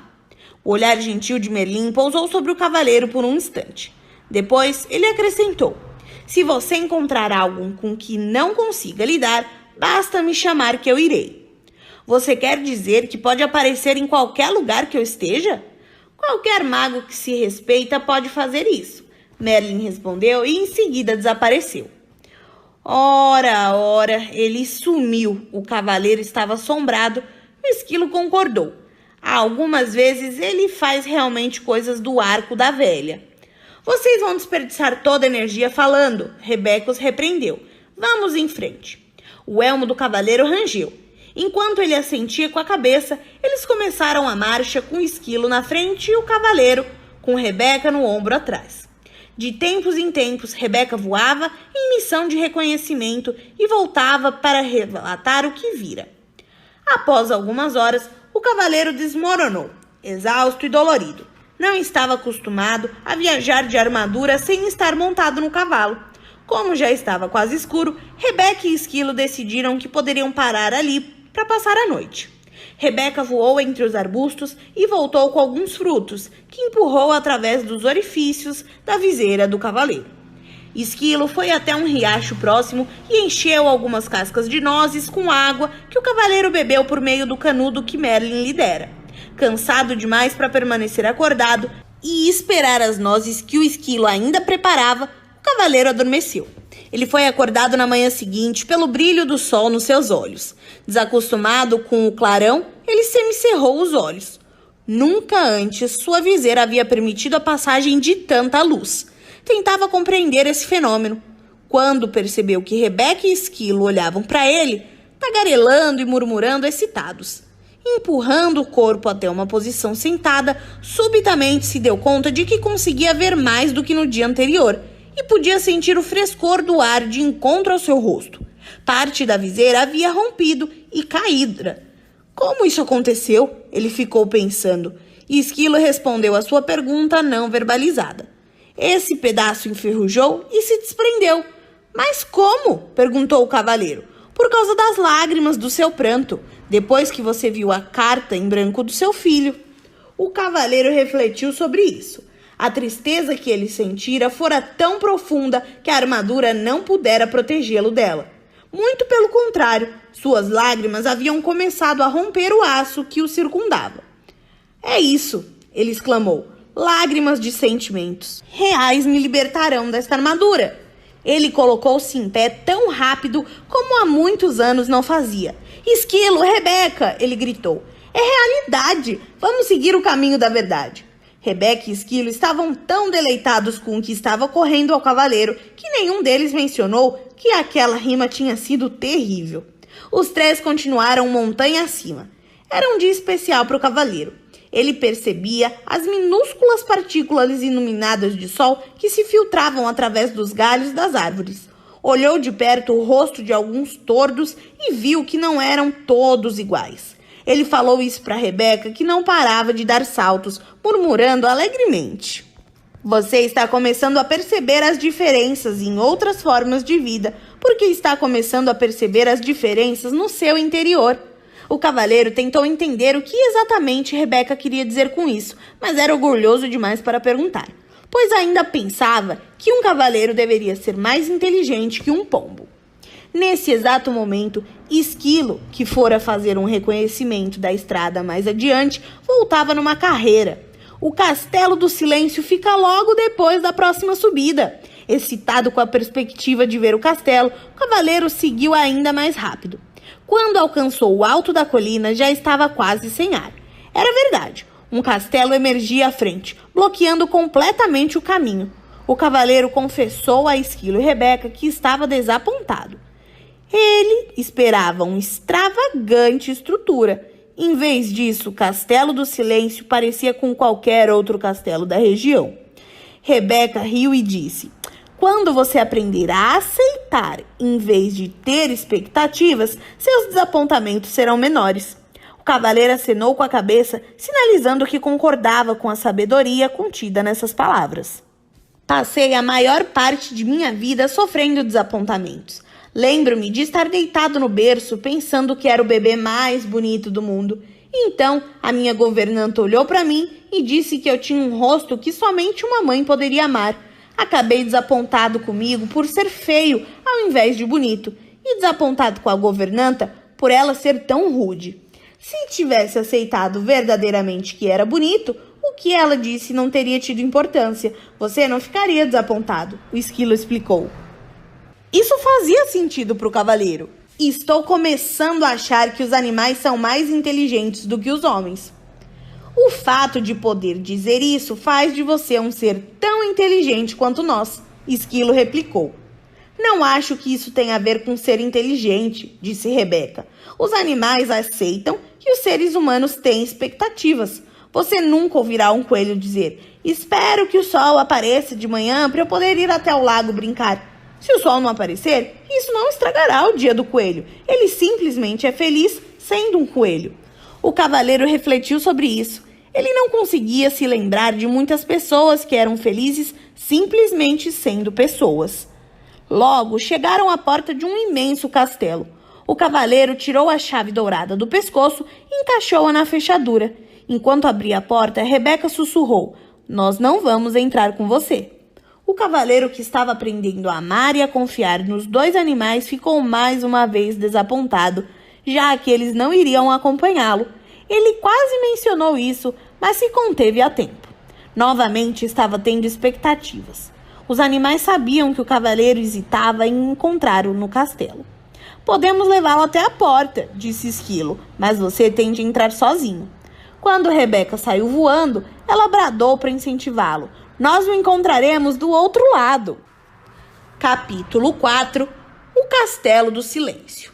Speaker 1: O olhar gentil de Merlin pousou sobre o cavaleiro por um instante. Depois, ele acrescentou. Se você encontrar algo com que não consiga lidar, basta me chamar que eu irei. Você quer dizer que pode aparecer em qualquer lugar que eu esteja? Qualquer mago que se respeita pode fazer isso. Merlin respondeu e em seguida desapareceu. Ora, ele sumiu. O cavaleiro estava assombrado. O esquilo concordou. Algumas vezes ele faz realmente coisas do arco da velha. Vocês vão desperdiçar toda a energia falando, Rebeca os repreendeu. Vamos em frente. O elmo do cavaleiro rangeu. Enquanto ele assentia com a cabeça, eles começaram a marcha com o esquilo na frente e o cavaleiro com Rebeca no ombro atrás. De tempos em tempos, Rebeca voava em missão de reconhecimento e voltava para relatar o que vira. Após algumas horas, o cavaleiro desmoronou, exausto e dolorido. não estava acostumado a viajar de armadura sem estar montado no cavalo. Como já estava quase escuro, Rebeca e Esquilo decidiram que poderiam parar ali para passar a noite. Rebeca voou entre os arbustos e voltou com alguns frutos, que empurrou através dos orifícios da viseira do cavaleiro. Esquilo foi até um riacho próximo e encheu algumas cascas de nozes com água que o cavaleiro bebeu por meio do canudo que Merlin lhe dera. Cansado demais para permanecer acordado e esperar as nozes que o esquilo ainda preparava, o cavaleiro adormeceu. Ele foi acordado na manhã seguinte pelo brilho do sol nos seus olhos. Desacostumado com o clarão, ele semicerrou os olhos. Nunca antes sua viseira havia permitido a passagem de tanta luz. Tentava compreender esse fenômeno. Quando percebeu que Rebeca e Esquilo olhavam para ele, tagarelando e murmurando excitados. Empurrando o corpo até uma posição sentada, subitamente se deu conta de que conseguia ver mais do que no dia anterior e podia sentir o frescor do ar de encontro ao seu rosto. Parte da viseira havia rompido e caído. Como isso aconteceu? Ele ficou pensando. E Esquilo respondeu a sua pergunta não verbalizada. Esse pedaço enferrujou e se desprendeu. Mas como? Perguntou o cavaleiro. Por causa das lágrimas do seu pranto, depois que você viu a carta em branco do seu filho. O cavaleiro refletiu sobre isso. A tristeza que ele sentira fora tão profunda que a armadura não pudera protegê-lo dela. Muito pelo contrário, suas lágrimas haviam começado a romper o aço que o circundava. É isso, ele exclamou. Lágrimas de sentimentos reais me libertarão desta armadura. Ele colocou-se em pé tão rápido como há muitos anos não fazia. Esquilo, Rebeca, ele gritou. É realidade, vamos seguir o caminho da verdade. Rebeca e Esquilo estavam tão deleitados com o que estava ocorrendo ao cavaleiro que nenhum deles mencionou que aquela rima tinha sido terrível. Os três continuaram montanha acima. Era um dia especial para o cavaleiro. Ele percebia as minúsculas partículas iluminadas de sol que se filtravam através dos galhos das árvores. Olhou de perto o rosto de alguns tordos e viu que não eram todos iguais. Ele falou isso para Rebeca, que não parava de dar saltos, murmurando alegremente. Você está começando a perceber as diferenças em outras formas de vida, porque está começando a perceber as diferenças no seu interior. O cavaleiro tentou entender o que exatamente Rebeca queria dizer com isso, mas era orgulhoso demais para perguntar, pois ainda pensava que um cavaleiro deveria ser mais inteligente que um pombo. Nesse exato momento, Esquilo, que fora fazer um reconhecimento da estrada mais adiante, voltava numa carreira. O Castelo do Silêncio fica logo depois da próxima subida. Excitado com a perspectiva de ver o castelo, o cavaleiro seguiu ainda mais rápido. Quando alcançou o alto da colina, já estava quase sem ar. Era verdade, um castelo emergia à frente, bloqueando completamente o caminho. O cavaleiro confessou a Esquilo e Rebeca que estava desapontado. Ele esperava uma extravagante estrutura. Em vez disso, o Castelo do Silêncio parecia com qualquer outro castelo da região. Rebeca riu e disse: quando você aprender a aceitar, em vez de ter expectativas, seus desapontamentos serão menores. O cavaleiro acenou com a cabeça, sinalizando que concordava com a sabedoria contida nessas palavras. Passei a maior parte de minha vida sofrendo desapontamentos. Lembro-me de estar deitado no berço, pensando que era o bebê mais bonito do mundo. Então, a minha governanta olhou para mim e disse que eu tinha um rosto que somente uma mãe poderia amar. Acabei desapontado comigo por ser feio ao invés de bonito, e desapontado com a governanta por ela ser tão rude. Se tivesse aceitado verdadeiramente que era bonito, o que ela disse não teria tido importância. Você não ficaria desapontado, o esquilo explicou. Isso fazia sentido para o cavaleiro. Estou começando a achar que os animais são mais inteligentes do que os homens. O fato de poder dizer isso faz de você um ser tão inteligente quanto nós, Esquilo replicou. Não acho que isso tenha a ver com ser inteligente, disse Rebeca. Os animais aceitam que os seres humanos têm expectativas. Você nunca ouvirá um coelho dizer: espero que o sol apareça de manhã para eu poder ir até o lago brincar. Se o sol não aparecer, isso não estragará o dia do coelho. Ele simplesmente é feliz sendo um coelho. O cavaleiro refletiu sobre isso. Ele não conseguia se lembrar de muitas pessoas que eram felizes simplesmente sendo pessoas. Logo, chegaram à porta de um imenso castelo. O cavaleiro tirou a chave dourada do pescoço e encaixou-a na fechadura. Enquanto abria a porta, Rebeca sussurrou: "Nós não vamos entrar com você." O cavaleiro, que estava aprendendo a amar e a confiar nos dois animais, ficou mais uma vez desapontado, já que eles não iriam acompanhá-lo. Ele quase mencionou isso, mas se conteve a tempo. Novamente estava tendo expectativas. Os animais sabiam que o cavaleiro hesitava em encontrá-lo no castelo. "Podemos levá-lo até a porta", disse Esquilo, "mas você tem de entrar sozinho." Quando Rebeca saiu voando, ela bradou para incentivá-lo: "Nós o encontraremos do outro lado." Capítulo 4. O Castelo do Silêncio.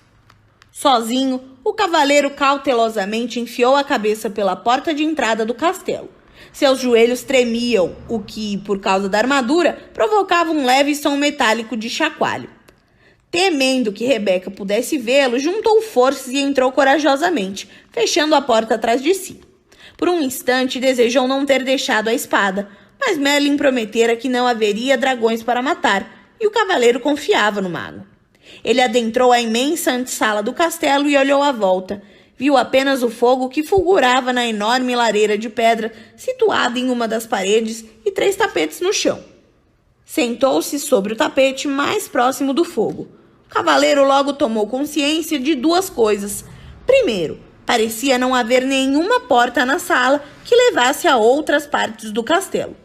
Speaker 1: Sozinho, o cavaleiro cautelosamente enfiou a cabeça pela porta de entrada do castelo. Seus joelhos tremiam, o que, por causa da armadura, provocava um leve som metálico de chacoalho. Temendo que Rebeca pudesse vê-lo, juntou forças e entrou corajosamente, fechando a porta atrás de si. Por um instante, desejou não ter deixado a espada, mas Merlin prometera que não haveria dragões para matar, e o cavaleiro confiava no mago. Ele adentrou a imensa antessala do castelo e olhou à volta. Viu apenas o fogo que fulgurava na enorme lareira de pedra situada em uma das paredes e 3 tapetes no chão. Sentou-se sobre o tapete mais próximo do fogo. O cavaleiro logo tomou consciência de 2 coisas. Primeiro, parecia não haver nenhuma porta na sala que levasse a outras partes do castelo.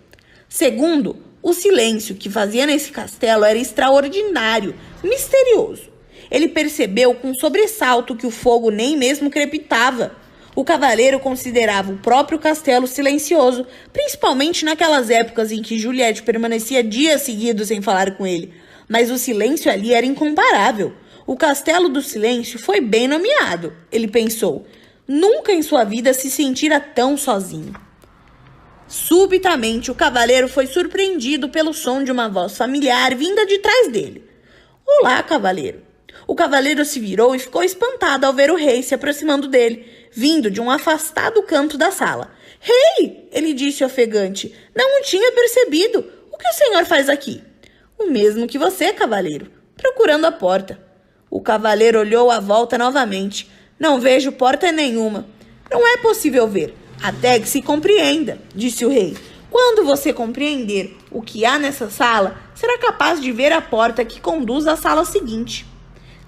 Speaker 1: Segundo, o silêncio que fazia nesse castelo era extraordinário, misterioso. Ele percebeu com sobressalto que o fogo nem mesmo crepitava. O cavaleiro considerava o próprio castelo silencioso, principalmente naquelas épocas em que Juliette permanecia dias seguidos sem falar com ele. Mas o silêncio ali era incomparável. O Castelo do Silêncio foi bem nomeado, ele pensou. Nunca em sua vida se sentira tão sozinho. Subitamente, o cavaleiro foi surpreendido pelo som de uma voz familiar vinda de trás dele. "Olá, cavaleiro." O cavaleiro se virou e ficou espantado ao ver o rei se aproximando dele, vindo de um afastado canto da sala. "Rei!" ele disse ofegante. "Não o tinha percebido. O que o senhor faz aqui?" "O mesmo que você, cavaleiro, procurando a porta." O cavaleiro olhou à volta novamente. "Não vejo porta nenhuma." "Não é possível ver, até que se compreenda," disse o rei. "Quando você compreender o que há nessa sala, será capaz de ver a porta que conduz à sala seguinte."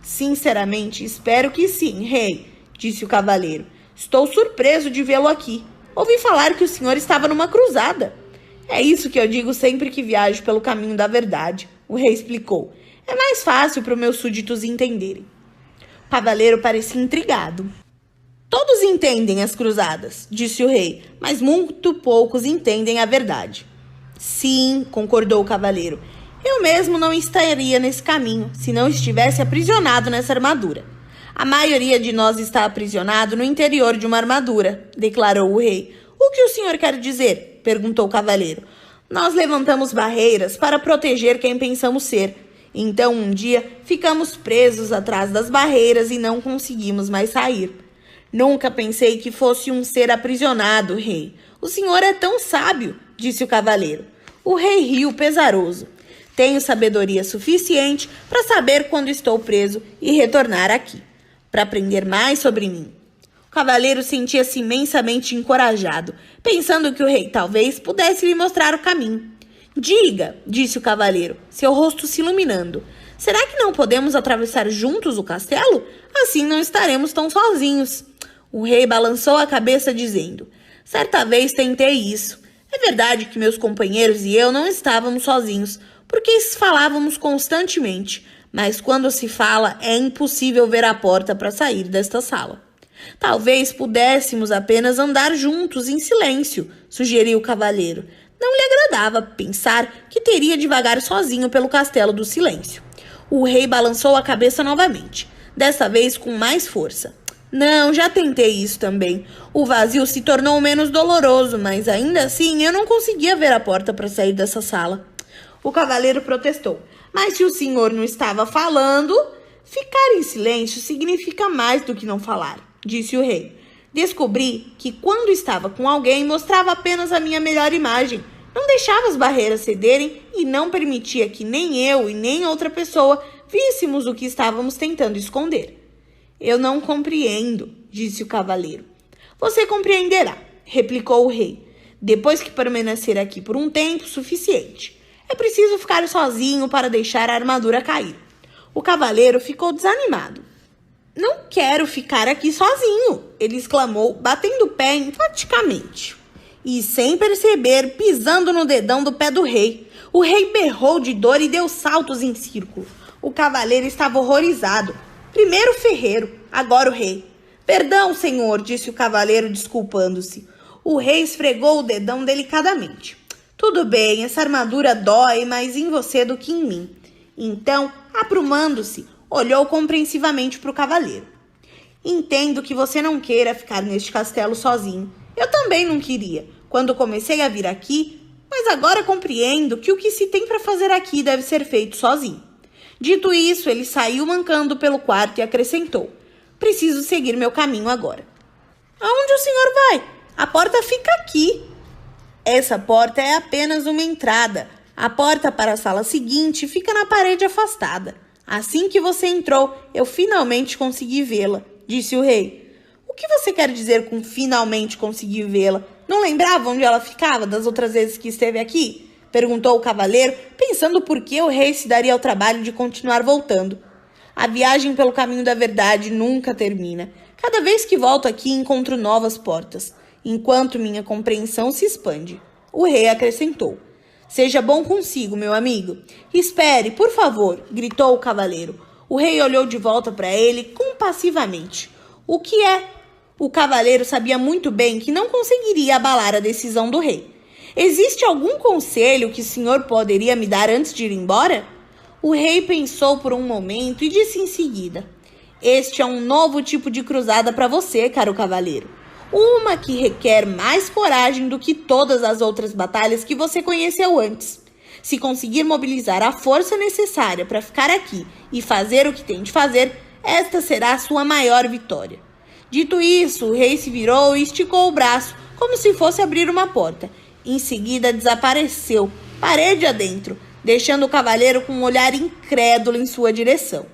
Speaker 1: "Sinceramente, espero que sim, rei," disse o cavaleiro. "Estou surpreso de vê-lo aqui. Ouvi falar que o senhor estava numa cruzada." "É isso que eu digo sempre que viajo pelo caminho da verdade," o rei explicou. "É mais fácil para os meus súditos entenderem." O cavaleiro parecia intrigado. "Todos entendem as cruzadas," disse o rei, "mas muito poucos entendem a verdade." "Sim," concordou o cavaleiro. "Eu mesmo não estaria nesse caminho se não estivesse aprisionado nessa armadura." "A maioria de nós está aprisionado no interior de uma armadura," declarou o rei. "O que o senhor quer dizer?" perguntou o cavaleiro. "Nós levantamos barreiras para proteger quem pensamos ser. Então, um dia, ficamos presos atrás das barreiras e não conseguimos mais sair." "Nunca pensei que fosse um ser aprisionado, rei. O senhor é tão sábio," disse o cavaleiro. O rei riu pesaroso. "Tenho sabedoria suficiente para saber quando estou preso e retornar aqui, para aprender mais sobre mim." O cavaleiro sentia-se imensamente encorajado, pensando que o rei talvez pudesse lhe mostrar o caminho. "Diga," disse o cavaleiro, seu rosto se iluminando. "Será que não podemos atravessar juntos o castelo? Assim não estaremos tão sozinhos." O rei balançou a cabeça, dizendo: "Certa vez tentei isso. É verdade que meus companheiros e eu não estávamos sozinhos, porque falávamos constantemente, mas quando se fala é impossível ver a porta para sair desta sala. Talvez pudéssemos apenas andar juntos em silêncio," sugeriu o cavaleiro. Não lhe agradava pensar que teria de vagar sozinho pelo Castelo do Silêncio. O rei balançou a cabeça novamente, dessa vez com mais força. "Não, já tentei isso também. O vazio se tornou menos doloroso, mas ainda assim eu não conseguia ver a porta para sair dessa sala." O cavaleiro protestou. "Mas se o senhor não estava falando, ficar em silêncio significa mais do que não falar," disse o rei. Descobri que quando estava com alguém, mostrava apenas a minha melhor imagem. Não deixava as barreiras cederem e não permitia que nem eu e nem outra pessoa víssemos o que estávamos tentando esconder. Eu não compreendo, disse o cavaleiro. Você compreenderá, replicou o rei, depois que permanecer aqui por um tempo suficiente. É preciso ficar sozinho para deixar a armadura cair. O cavaleiro ficou desanimado. Não quero ficar aqui sozinho, ele exclamou, batendo o pé enfaticamente. E sem perceber, pisando no dedão do pé do rei. O rei berrou de dor e deu saltos em círculo. O cavaleiro estava horrorizado. Primeiro o ferreiro, agora o rei. Perdão, senhor, disse o cavaleiro, desculpando-se. O rei esfregou o dedão delicadamente. Tudo bem, essa armadura dói mais em você do que em mim. Então, aprumando-se, olhou compreensivamente para o cavaleiro. Entendo que você não queira ficar neste castelo sozinho. Eu também não queria, quando comecei a vir aqui, mas agora compreendo que o que se tem para fazer aqui deve ser feito sozinho. Dito isso, ele saiu mancando pelo quarto e acrescentou. Preciso seguir meu caminho agora. Aonde o senhor vai? A porta fica aqui. Essa porta é apenas uma entrada. A porta para a sala seguinte fica na parede afastada. Assim que você entrou, eu finalmente consegui vê-la, disse o rei. O que você quer dizer com finalmente consegui vê-la? Não lembrava onde ela ficava das outras vezes que esteve aqui? Perguntou o cavaleiro, pensando por que o rei se daria ao trabalho de continuar voltando. A viagem pelo caminho da verdade nunca termina. Cada vez que volto aqui, encontro novas portas, enquanto minha compreensão se expande. O rei acrescentou. Seja bom consigo, meu amigo. Espere, por favor, gritou o cavaleiro. O rei olhou de volta para ele compassivamente. O que é? O cavaleiro sabia muito bem que não conseguiria abalar a decisão do rei. Existe algum conselho que o senhor poderia me dar antes de ir embora? O rei pensou por um momento e disse em seguida. Este é um novo tipo de cruzada para você, caro cavaleiro. Uma que requer mais coragem do que todas as outras batalhas que você conheceu antes. Se conseguir mobilizar a força necessária para ficar aqui e fazer o que tem de fazer, esta será a sua maior vitória. Dito isso, o rei se virou e esticou o braço, como se fosse abrir uma porta. Em seguida, desapareceu, parede adentro, deixando o cavaleiro com um olhar incrédulo em sua direção.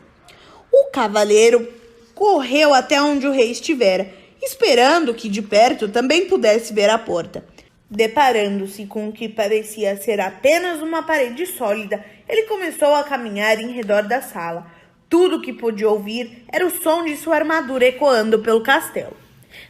Speaker 1: O cavaleiro correu até onde o rei estivera, esperando que de perto também pudesse ver a porta. Deparando-se com o que parecia ser apenas uma parede sólida, ele começou a caminhar em redor da sala. Tudo o que pôde ouvir era o som de sua armadura ecoando pelo castelo.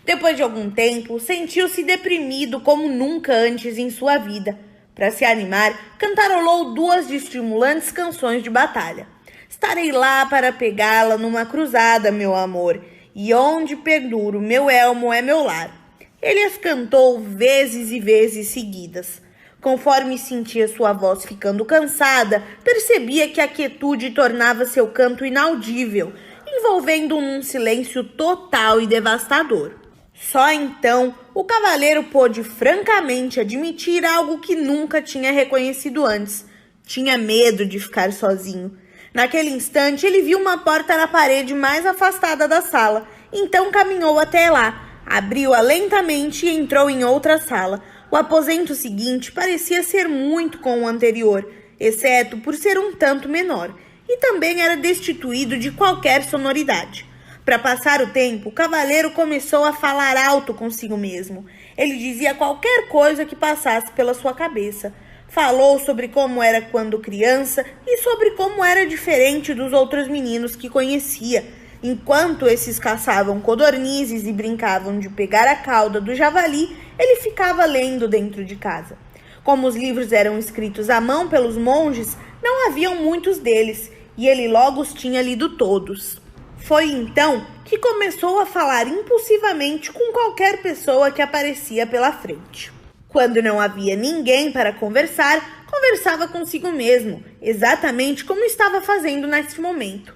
Speaker 1: Depois de algum tempo, sentiu-se deprimido como nunca antes em sua vida. Para se animar, cantarolou 2 estimulantes canções de batalha. Estarei lá para pegá-la numa cruzada, meu amor, e onde perduro meu elmo é meu lar. Ele as cantou vezes e vezes seguidas. Conforme sentia sua voz ficando cansada, percebia que a quietude tornava seu canto inaudível, envolvendo-o num silêncio total e devastador. Só então o cavaleiro pôde francamente admitir algo que nunca tinha reconhecido antes. Tinha medo de ficar sozinho. Naquele instante, ele viu uma porta na parede mais afastada da sala. Então caminhou até lá, abriu-a lentamente e entrou em outra sala. O aposento seguinte parecia ser muito com o anterior, exceto por ser um tanto menor, e também era destituído de qualquer sonoridade. Para passar o tempo, o cavaleiro começou a falar alto consigo mesmo. Ele dizia qualquer coisa que passasse pela sua cabeça. Falou sobre como era quando criança e sobre como era diferente dos outros meninos que conhecia. Enquanto esses caçavam codornizes e brincavam de pegar a cauda do javali, ele ficava lendo dentro de casa. Como os livros eram escritos à mão pelos monges, não haviam muitos deles, e ele logo os tinha lido todos. Foi então que começou a falar impulsivamente com qualquer pessoa que aparecia pela frente. Quando não havia ninguém para conversar, conversava consigo mesmo, exatamente como estava fazendo nesse momento.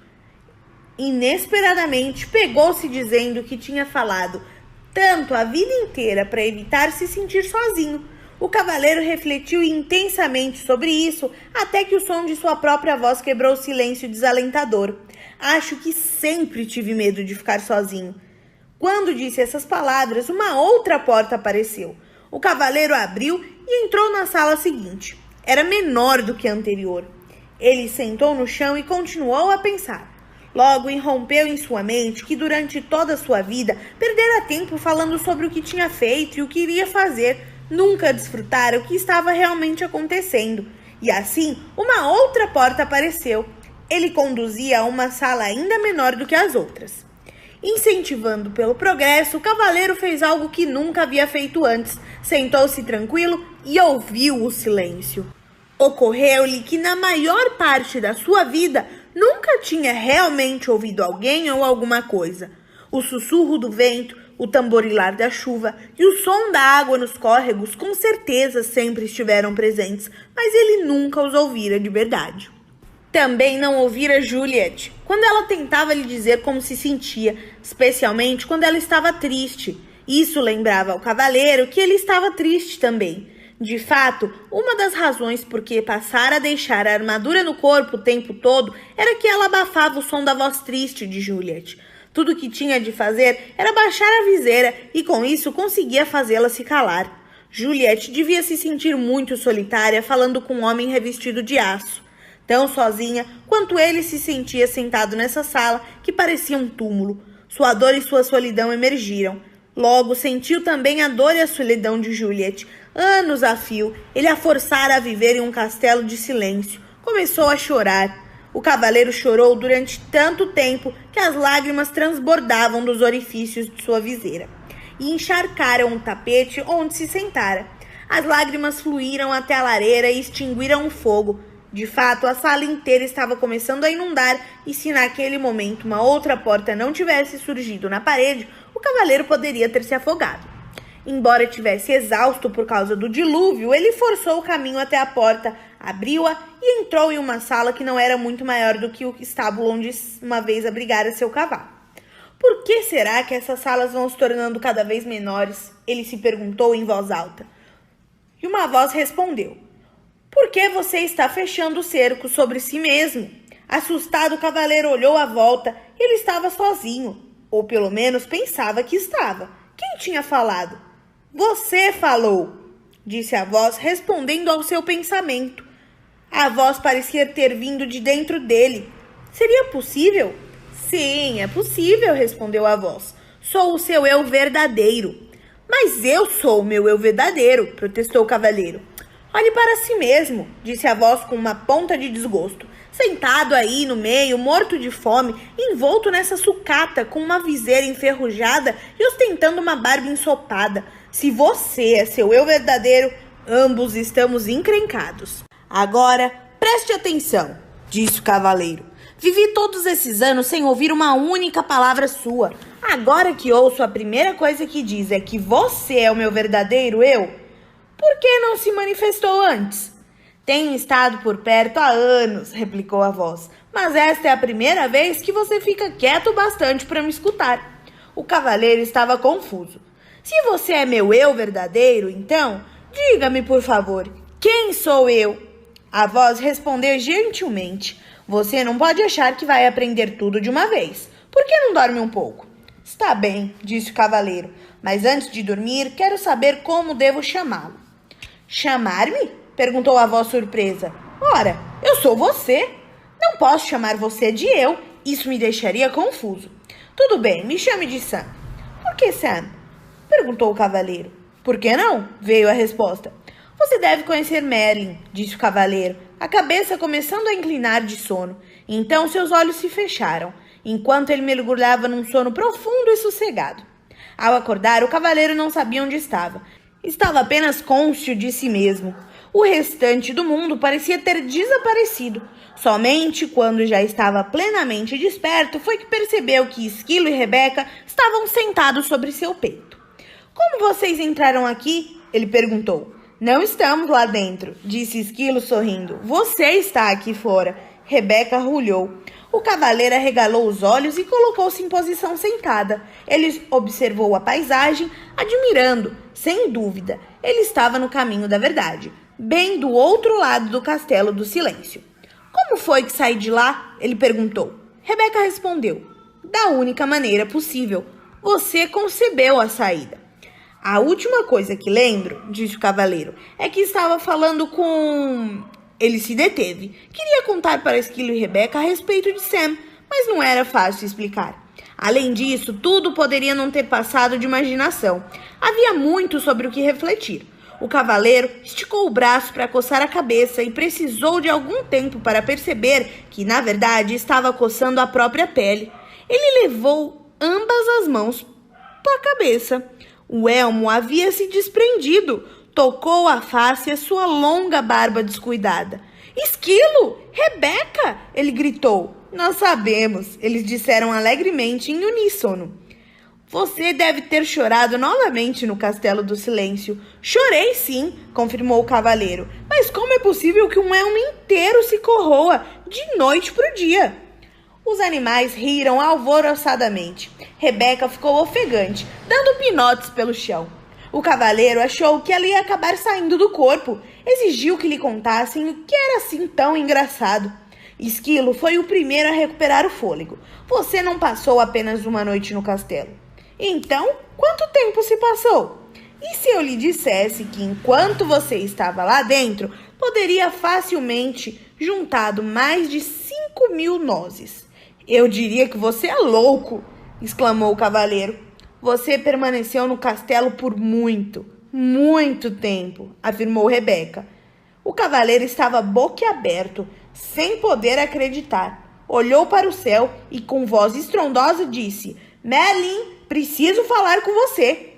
Speaker 1: Inesperadamente, pegou-se dizendo que tinha falado tanto a vida inteira para evitar se sentir sozinho. O cavaleiro refletiu intensamente sobre isso, até que o som de sua própria voz quebrou o silêncio desalentador. Acho que sempre tive medo de ficar sozinho. Quando disse essas palavras, uma outra porta apareceu. O cavaleiro abriu e entrou na sala seguinte. Era menor do que a anterior. Ele sentou no chão e continuou a pensar. Logo irrompeu em sua mente que durante toda a sua vida perdera tempo falando sobre o que tinha feito e o que iria fazer, nunca desfrutara o que estava realmente acontecendo. E assim, uma outra porta apareceu. Ele conduzia a uma sala ainda menor do que as outras. Incentivando pelo progresso, o cavaleiro fez algo que nunca havia feito antes. Sentou-se tranquilo e ouviu o silêncio. Ocorreu-lhe que na maior parte da sua vida nunca tinha realmente ouvido alguém ou alguma coisa. O sussurro do vento, o tamborilar da chuva e o som da água nos córregos com certeza sempre estiveram presentes, mas ele nunca os ouvira de verdade. Também não ouvira Juliet, quando ela tentava lhe dizer como se sentia, especialmente quando ela estava triste. Isso lembrava ao cavaleiro que ele estava triste também. De fato, uma das razões por que passara a deixar a armadura no corpo o tempo todo era que ela abafava o som da voz triste de Juliet. Tudo o que tinha de fazer era baixar a viseira e com isso conseguia fazê-la se calar. Juliet devia se sentir muito solitária falando com um homem revestido de aço. Tão sozinha quanto ele se sentia sentado nessa sala que parecia um túmulo. Sua dor e sua solidão emergiram. Logo sentiu também a dor e a solidão de Juliet. Anos a fio, ele a forçara a viver em um castelo de silêncio. Começou a chorar. O cavaleiro chorou durante tanto tempo que as lágrimas transbordavam dos orifícios de sua viseira e encharcaram o tapete onde se sentara. As lágrimas fluíram até a lareira e extinguiram o fogo. De fato, a sala inteira estava começando a inundar e se naquele momento uma outra porta não tivesse surgido na parede, o cavaleiro poderia ter se afogado. Embora estivesse exausto por causa do dilúvio, ele forçou o caminho até a porta, abriu-a e entrou em uma sala que não era muito maior do que o estábulo onde uma vez abrigara seu cavalo. Por que será que essas salas vão se tornando cada vez menores? Ele se perguntou em voz alta. E uma voz respondeu. Por que você está fechando o cerco sobre si mesmo? Assustado, o cavaleiro olhou à volta. Ele estava sozinho, ou pelo menos pensava que estava. Quem tinha falado? Você falou, disse a voz, respondendo ao seu pensamento. A voz parecia ter vindo de dentro dele. Seria possível? Sim, é possível, respondeu a voz. Sou o seu eu verdadeiro. Mas eu sou o meu eu verdadeiro, protestou o cavaleiro. Olhe para si mesmo, disse a voz com uma ponta de desgosto. Sentado aí no meio, morto de fome, envolto nessa sucata com uma viseira enferrujada e ostentando uma barba ensopada. Se você é seu eu verdadeiro, ambos estamos encrencados. Agora, preste atenção, disse o cavaleiro. Vivi todos esses anos sem ouvir uma única palavra sua. Agora que ouço, a primeira coisa que diz é que você é o meu verdadeiro eu. Por que não se manifestou antes? Tenho estado por perto há anos, replicou a voz, mas esta é a primeira vez que você fica quieto bastante para me escutar. O cavaleiro estava confuso. Se você é meu eu verdadeiro, então, diga-me, por favor, quem sou eu? A voz respondeu gentilmente. Você não pode achar que vai aprender tudo de uma vez. Por que não dorme um pouco? Está bem, disse o cavaleiro, mas antes de dormir, quero saber como devo chamá-lo. Chamar-me? Perguntou a voz surpresa. Ora, eu sou você. Não posso chamar você de eu. Isso me deixaria confuso. Tudo bem, me chame de Sam. Por que Sam? Perguntou o cavaleiro. Por que não? Veio a resposta. Você deve conhecer Merlin, disse o cavaleiro, a cabeça começando a inclinar de sono. Então seus olhos se fecharam, enquanto ele mergulhava num sono profundo e sossegado. Ao acordar, o cavaleiro não sabia onde estava. Estava apenas cônscio de si mesmo. O restante do mundo parecia ter desaparecido. Somente quando já estava plenamente desperto foi que percebeu que Esquilo e Rebeca estavam sentados sobre seu peito. Como vocês entraram aqui? Ele perguntou. Não estamos lá dentro, disse Esquilo sorrindo. Você está aqui fora. Rebeca rulhou. O cavaleiro arregalou os olhos e colocou-se em posição sentada. Ele observou a paisagem, admirando. Sem dúvida, ele estava no caminho da verdade, bem do outro lado do castelo do silêncio. Como foi que saí de lá? Ele perguntou. Rebeca respondeu. Da única maneira possível. você concebeu a saída. A última coisa que lembro, disse o cavaleiro, é que estava falando com... Ele se deteve. Queria contar para Esquilo e Rebeca a respeito de Sam, mas não era fácil explicar. Além disso, tudo poderia não ter passado de imaginação. Havia muito sobre o que refletir. O cavaleiro esticou o braço para coçar a cabeça e precisou de algum tempo para perceber que, na verdade, estava coçando a própria pele. Ele levou ambas as mãos para a cabeça. O elmo havia se desprendido. Tocou a face e a sua longa barba descuidada. Esquilo! Rebeca! Ele gritou. Nós sabemos, eles disseram alegremente em uníssono. Você deve ter chorado novamente no Castelo do Silêncio. Chorei sim, confirmou o cavaleiro. Mas como é possível que um elmo inteiro se corroa de noite para o dia? Os animais riram alvoroçadamente. Rebeca ficou ofegante, dando pinotes pelo chão. O cavaleiro achou que ela ia acabar saindo do corpo. Exigiu que lhe contassem o que era assim tão engraçado. Esquilo foi o primeiro a recuperar o fôlego. Você não passou apenas uma noite no castelo. Então, quanto tempo se passou? E se eu lhe dissesse que enquanto você estava lá dentro, poderia facilmente juntado mais de 5.000 nozes? Eu diria que você é louco, exclamou o cavaleiro. Você permaneceu no castelo por muito tempo, afirmou Rebeca. O cavaleiro estava boquiaberto, sem poder acreditar. Olhou para o céu e com voz estrondosa disse: Merlin, preciso falar com você.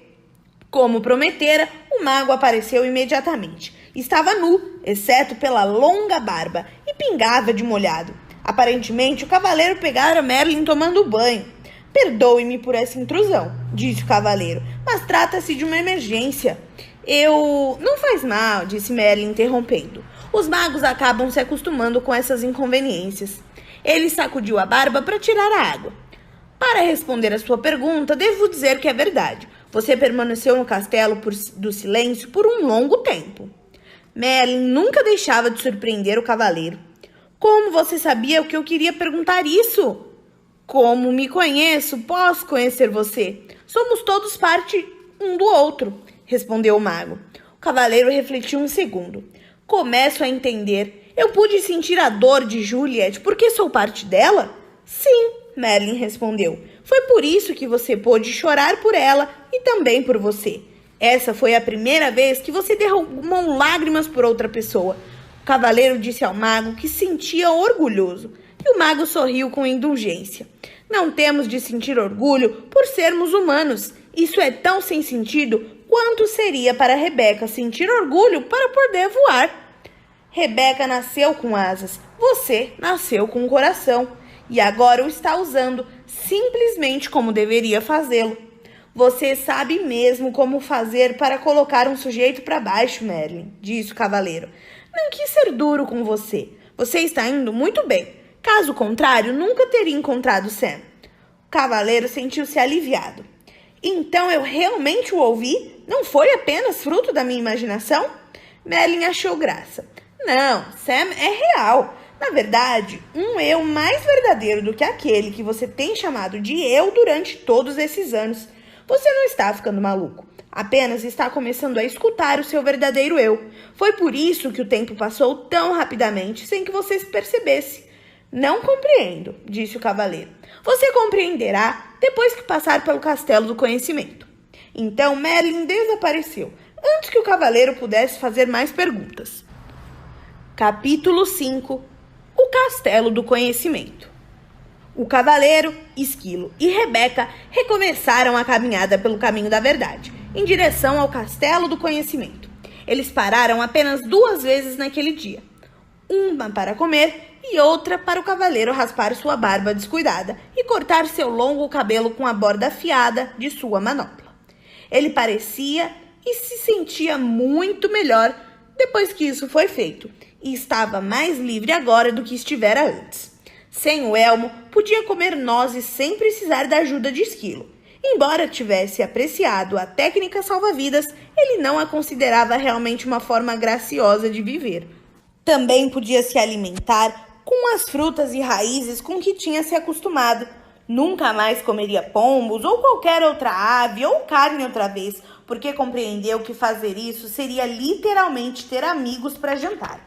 Speaker 1: Como prometera, o mago apareceu imediatamente. Estava nu, exceto pela longa barba, e pingava de molhado. Aparentemente, o cavaleiro pegara Merlin tomando banho. Perdoe-me por essa intrusão, disse o cavaleiro, mas trata-se de uma emergência. Não faz mal, disse Merlin, interrompendo. Os magos acabam se acostumando com essas inconveniências. Ele sacudiu a barba para tirar a água. Para responder a sua pergunta, devo dizer que é verdade. Você permaneceu no castelo do silêncio por um longo tempo. Merlin nunca deixava de surpreender o cavaleiro. Como você sabia que eu queria perguntar isso? Como me conheço, posso conhecer você. Somos todos parte um do outro, respondeu o mago. O cavaleiro refletiu um segundo. Começo a entender. Eu pude sentir a dor de Juliet porque sou parte dela? Sim, Merlin respondeu. Foi por isso que você pôde chorar por ela e também por você. Essa foi a primeira vez que você derramou lágrimas por outra pessoa. O cavaleiro disse ao mago que se sentia orgulhoso. E o mago sorriu com indulgência. Não temos de sentir orgulho por sermos humanos. Isso é tão sem sentido quanto seria para Rebeca sentir orgulho para poder voar. Rebeca nasceu com asas. Você nasceu com um coração. E agora o está usando, simplesmente como deveria fazê-lo. Você sabe mesmo como fazer para colocar um sujeito para baixo, Merlin, disse o cavaleiro. Não quis ser duro com você. Você está indo muito bem. Caso contrário, nunca teria encontrado Sam. O cavaleiro sentiu-se aliviado. Então eu realmente o ouvi? Não foi apenas fruto da minha imaginação? Merlin achou graça. Não, Sam é real. Na verdade, um eu mais verdadeiro do que aquele que você tem chamado de eu durante todos esses anos. Você não está ficando maluco. Apenas está começando a escutar o seu verdadeiro eu. Foi por isso que o tempo passou tão rapidamente sem que você se percebesse. Não compreendo, disse o cavaleiro. Você compreenderá depois que passar pelo castelo do conhecimento. Então Merlin desapareceu, antes que o cavaleiro pudesse fazer mais perguntas. Capítulo 5. O Castelo do Conhecimento. O cavaleiro, Esquilo e Rebeca recomeçaram a caminhada pelo caminho da verdade, em direção ao Castelo do Conhecimento. Eles pararam apenas 2 vezes naquele dia. Uma para comer e outra para o cavaleiro raspar sua barba descuidada e cortar seu longo cabelo com a borda afiada de sua manopla. Ele parecia e se sentia muito melhor depois que isso foi feito, e estava mais livre agora do que estivera antes. Sem o elmo, podia comer nozes sem precisar da ajuda de Esquilo. Embora tivesse apreciado a técnica salva-vidas, ele não a considerava realmente uma forma graciosa de viver. Também podia se alimentar com as frutas e raízes com que tinha se acostumado. Nunca mais comeria pombos ou qualquer outra ave ou carne outra vez, porque compreendeu que fazer isso seria literalmente ter amigos para jantar.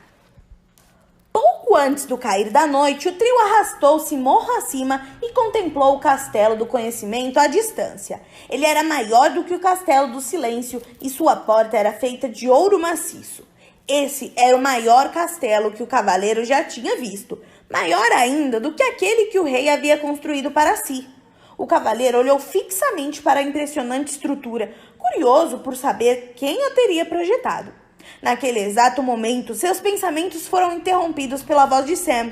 Speaker 1: Pouco antes do cair da noite, o trio arrastou-se morro acima e contemplou o Castelo do Conhecimento à distância. Ele era maior do que o Castelo do Silêncio e sua porta era feita de ouro maciço. Esse era o maior castelo que o cavaleiro já tinha visto, maior ainda do que aquele que o rei havia construído para si. O cavaleiro olhou fixamente para a impressionante estrutura, curioso por saber quem a teria projetado. Naquele exato momento, seus pensamentos foram interrompidos pela voz de Sam.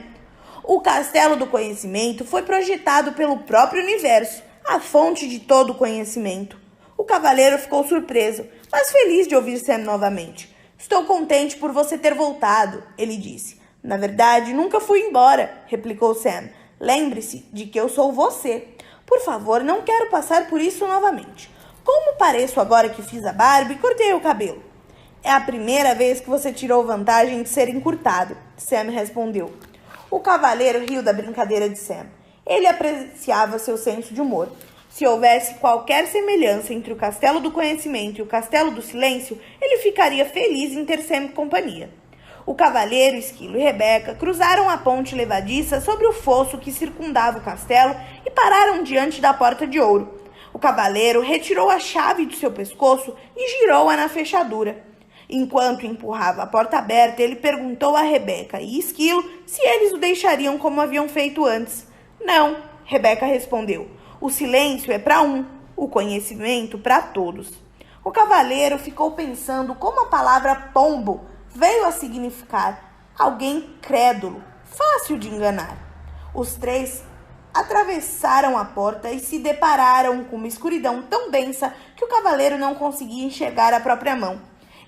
Speaker 1: O Castelo do Conhecimento foi projetado pelo próprio universo, a fonte de todo o conhecimento. O cavaleiro ficou surpreso, mas feliz de ouvir Sam novamente. Estou contente por você ter voltado, ele disse. Na verdade, nunca fui embora, replicou Sam. Lembre-se de que eu sou você. Por favor, não quero passar por isso novamente. Como pareço agora que fiz a barba e cortei o cabelo? É a primeira vez que você tirou vantagem de ser encurtado, Sam respondeu. O cavaleiro riu da brincadeira de Sam. Ele apreciava seu senso de humor. Se houvesse qualquer semelhança entre o Castelo do Conhecimento e o Castelo do Silêncio, ele ficaria feliz em ter Sam companhia. O cavaleiro, Esquilo e Rebeca cruzaram a ponte levadiça sobre o fosso que circundava o castelo e pararam diante da porta de ouro. O cavaleiro retirou a chave do seu pescoço e girou-a na fechadura. Enquanto empurrava a porta aberta, ele perguntou a Rebeca e Esquilo se eles o deixariam como haviam feito antes. Não, Rebeca respondeu. O silêncio é para um, o conhecimento para todos. O cavaleiro ficou pensando como a palavra pombo veio a significar alguém crédulo, fácil de enganar. Os três atravessaram a porta e se depararam com uma escuridão tão densa que o cavaleiro não conseguia enxergar a própria mão.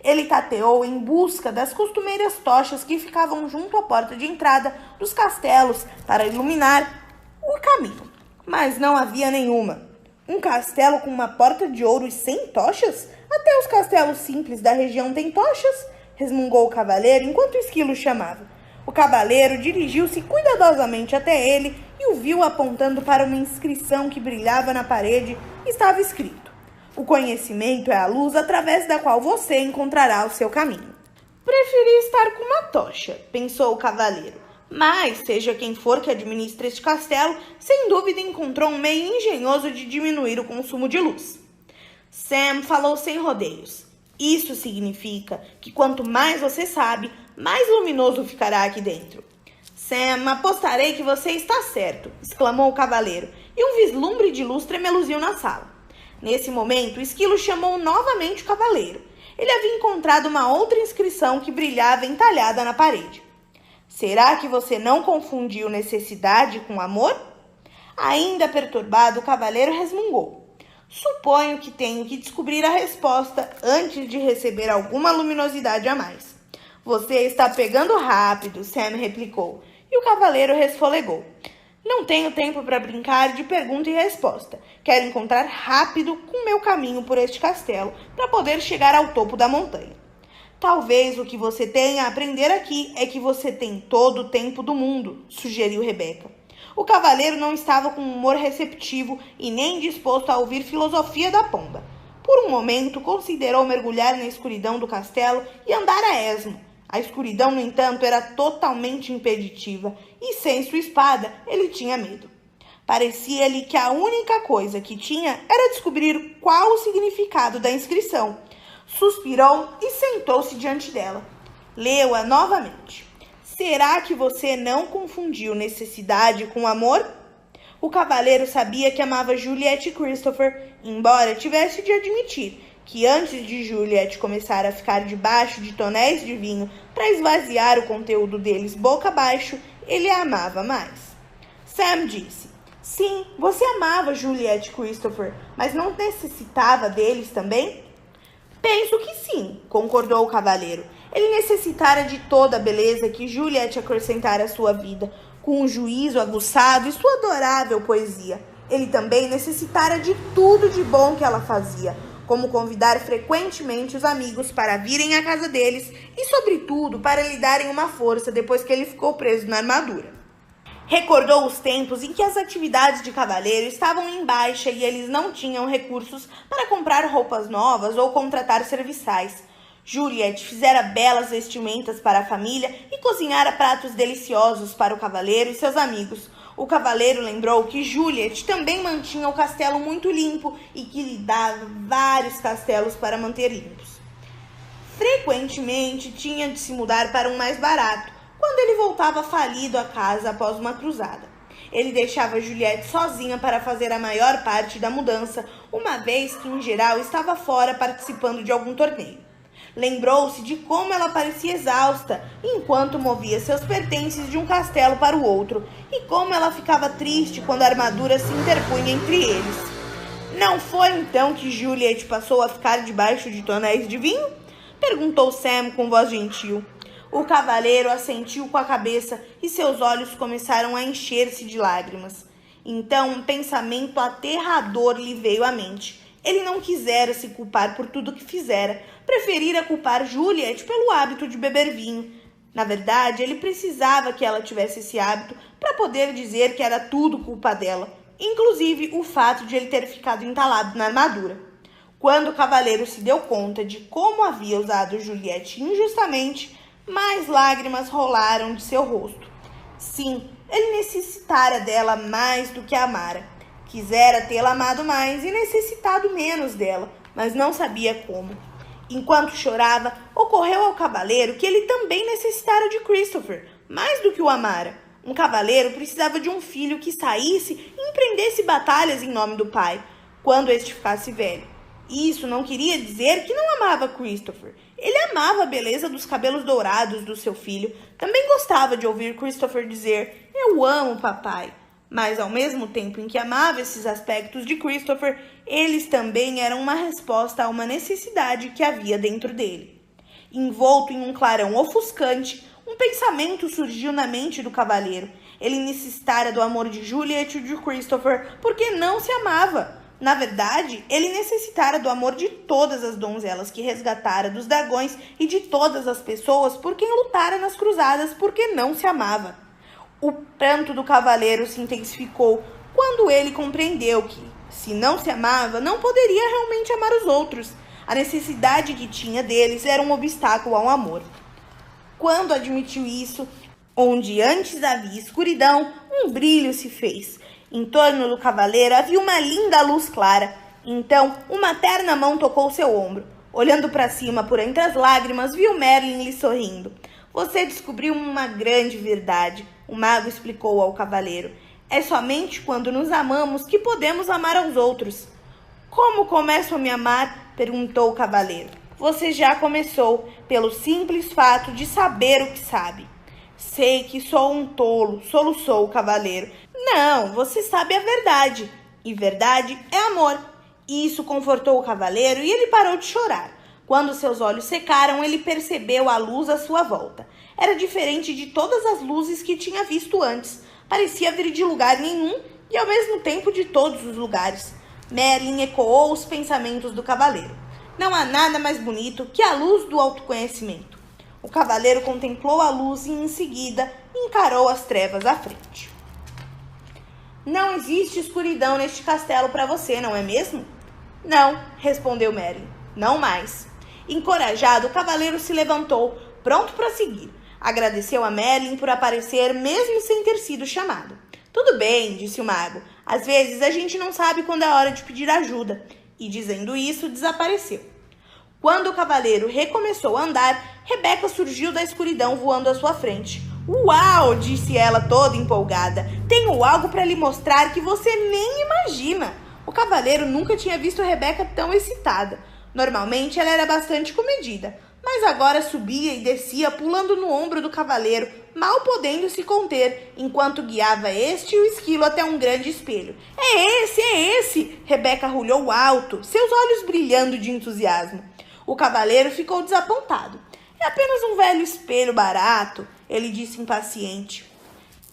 Speaker 1: Ele tateou em busca das costumeiras tochas que ficavam junto à porta de entrada dos castelos para iluminar o caminho, mas não havia nenhuma. Um castelo com uma porta de ouro e sem tochas? Até os castelos simples da região têm tochas, resmungou o cavaleiro enquanto o Esquilo chamava. O cavaleiro dirigiu-se cuidadosamente até ele e o viu apontando para uma inscrição que brilhava na parede. Estava escrito: o conhecimento é a luz através da qual você encontrará o seu caminho. Preferi estar com uma tocha, pensou o cavaleiro. Mas, seja quem for que administre este castelo, sem dúvida encontrou um meio engenhoso de diminuir o consumo de luz. Sam falou sem rodeios. Isso significa que quanto mais você sabe, mais luminoso ficará aqui dentro. Sam, apostarei que você está certo, exclamou o cavaleiro, e um vislumbre de luz tremeluziu na sala. Nesse momento, o Esquilo chamou novamente o cavaleiro. Ele havia encontrado uma outra inscrição que brilhava entalhada na parede. Será que você não confundiu necessidade com amor? Ainda perturbado, o cavaleiro resmungou. Suponho que tenho que descobrir a resposta antes de receber alguma luminosidade a mais. Você está pegando rápido, Sam replicou, e o cavaleiro resfolegou. Não tenho tempo para brincar de pergunta e resposta. Quero encontrar rápido o meu caminho por este castelo para poder chegar ao topo da montanha. Talvez o que você tenha a aprender aqui é que você tem todo o tempo do mundo, sugeriu Rebeca. O cavaleiro não estava com um humor receptivo e nem disposto a ouvir filosofia da pomba. Por um momento, considerou mergulhar na escuridão do castelo e andar a esmo. A escuridão, no entanto, era totalmente impeditiva e, sem sua espada, ele tinha medo. Parecia-lhe que a única coisa que tinha era descobrir qual o significado da inscrição. Suspirou e sentou-se diante dela. Leu-a novamente. Será que você não confundiu necessidade com amor? O cavaleiro sabia que amava Juliette e Christopher, embora tivesse de admitir que antes de Juliette começar a ficar debaixo de tonéis de vinho para esvaziar o conteúdo deles boca abaixo, ele a amava mais. Sam disse: sim, você amava Juliette e Christopher, mas não necessitava deles também? Penso que sim, concordou o cavaleiro. Ele necessitara de toda a beleza que Juliette acrescentara à sua vida, com um juízo aguçado e sua adorável poesia. Ele também necessitara de tudo de bom que ela fazia, como convidar frequentemente os amigos para virem à casa deles e, sobretudo, para lhe darem uma força depois que ele ficou preso na armadura. Recordou os tempos em que as atividades de cavaleiro estavam em baixa e eles não tinham recursos para comprar roupas novas ou contratar serviçais. Juliette fizera belas vestimentas para a família e cozinhara pratos deliciosos para o cavaleiro e seus amigos. O cavaleiro lembrou que Juliette também mantinha o castelo muito limpo e que lhe dava vários castelos para manter limpos. Frequentemente tinha de se mudar para um mais barato, quando ele voltava falido a casa após uma cruzada. Ele deixava Juliette sozinha para fazer a maior parte da mudança, uma vez que, em geral, estava fora participando de algum torneio. Lembrou-se de como ela parecia exausta enquanto movia seus pertences de um castelo para o outro e como ela ficava triste quando a armadura se interpunha entre eles. Não foi então que Juliette passou a ficar debaixo de tonéis de vinho? Perguntou Sam com voz gentil. O cavaleiro assentiu com a cabeça e seus olhos começaram a encher-se de lágrimas. Então um pensamento aterrador lhe veio à mente. Ele não quisera se culpar por tudo que fizera, preferira culpar Juliette pelo hábito de beber vinho. Na verdade, ele precisava que ela tivesse esse hábito para poder dizer que era tudo culpa dela, inclusive o fato de ele ter ficado entalado na armadura. Quando o cavaleiro se deu conta de como havia usado Juliette injustamente, mais lágrimas rolaram de seu rosto. Sim, ele necessitara dela mais do que a amara. Quisera tê-la amado mais e necessitado menos dela, mas não sabia como. Enquanto chorava, ocorreu ao cavaleiro que ele também necessitara de Christopher, mais do que o amara. Um cavaleiro precisava de um filho que saísse e empreendesse batalhas em nome do pai, quando este ficasse velho. Isso não queria dizer que não amava Christopher. Ele amava a beleza dos cabelos dourados do seu filho. Também gostava de ouvir Christopher dizer, "Eu amo papai." Mas ao mesmo tempo em que amava esses aspectos de Christopher, eles também eram uma resposta a uma necessidade que havia dentro dele. Envolto em um clarão ofuscante, um pensamento surgiu na mente do cavaleiro. Ele necessitara do amor de Juliette e de Christopher porque não se amava. Na verdade, ele necessitara do amor de todas as donzelas que resgatara dos dragões e de todas as pessoas por quem lutara nas cruzadas porque não se amava. O pranto do cavaleiro se intensificou quando ele compreendeu que, se não se amava, não poderia realmente amar os outros. A necessidade que tinha deles era um obstáculo ao amor. Quando admitiu isso, onde antes havia escuridão, um brilho se fez. Em torno do cavaleiro havia uma linda luz clara. Então, uma terna mão tocou seu ombro. Olhando para cima por entre as lágrimas, viu Merlin lhe sorrindo. Você descobriu uma grande verdade, o mago explicou ao cavaleiro. É somente quando nos amamos que podemos amar aos outros. Como começo a me amar? Perguntou o cavaleiro. Você já começou, pelo simples fato de saber o que sabe. Sei que sou um tolo, soluçou o cavaleiro. Não, você sabe a verdade. E verdade é amor. Isso confortou o cavaleiro e ele parou de chorar. Quando seus olhos secaram, ele percebeu a luz à sua volta. Era diferente de todas as luzes que tinha visto antes. Parecia vir de lugar nenhum e ao mesmo tempo de todos os lugares. Merlin ecoou os pensamentos do cavaleiro. Não há nada mais bonito que a luz do autoconhecimento. O cavaleiro contemplou a luz e, em seguida, encarou as trevas à frente. Não existe escuridão neste castelo para você, não é mesmo? Não, respondeu Merlin. Não mais. Encorajado, o cavaleiro se levantou, pronto para seguir. Agradeceu a Merlin por aparecer, mesmo sem ter sido chamado. Tudo bem, disse o mago. Às vezes a gente não sabe quando é hora de pedir ajuda. E, dizendo isso, desapareceu. Quando o cavaleiro recomeçou a andar, Rebeca surgiu da escuridão voando à sua frente. Uau, disse ela toda empolgada. Tenho algo para lhe mostrar que você nem imagina. O cavaleiro nunca tinha visto Rebeca tão excitada. Normalmente ela era bastante comedida, mas agora subia e descia pulando no ombro do cavaleiro, mal podendo se conter, enquanto guiava este e o esquilo até um grande espelho. É esse! Rebeca arrulhou alto, seus olhos brilhando de entusiasmo. O cavaleiro ficou desapontado. É apenas um velho espelho barato, ele disse impaciente.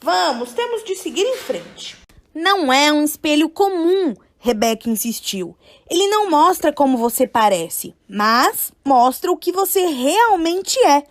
Speaker 1: Vamos, temos de seguir em frente. Não é um espelho comum, Rebeca insistiu. Ele não mostra como você parece, mas mostra o que você realmente é.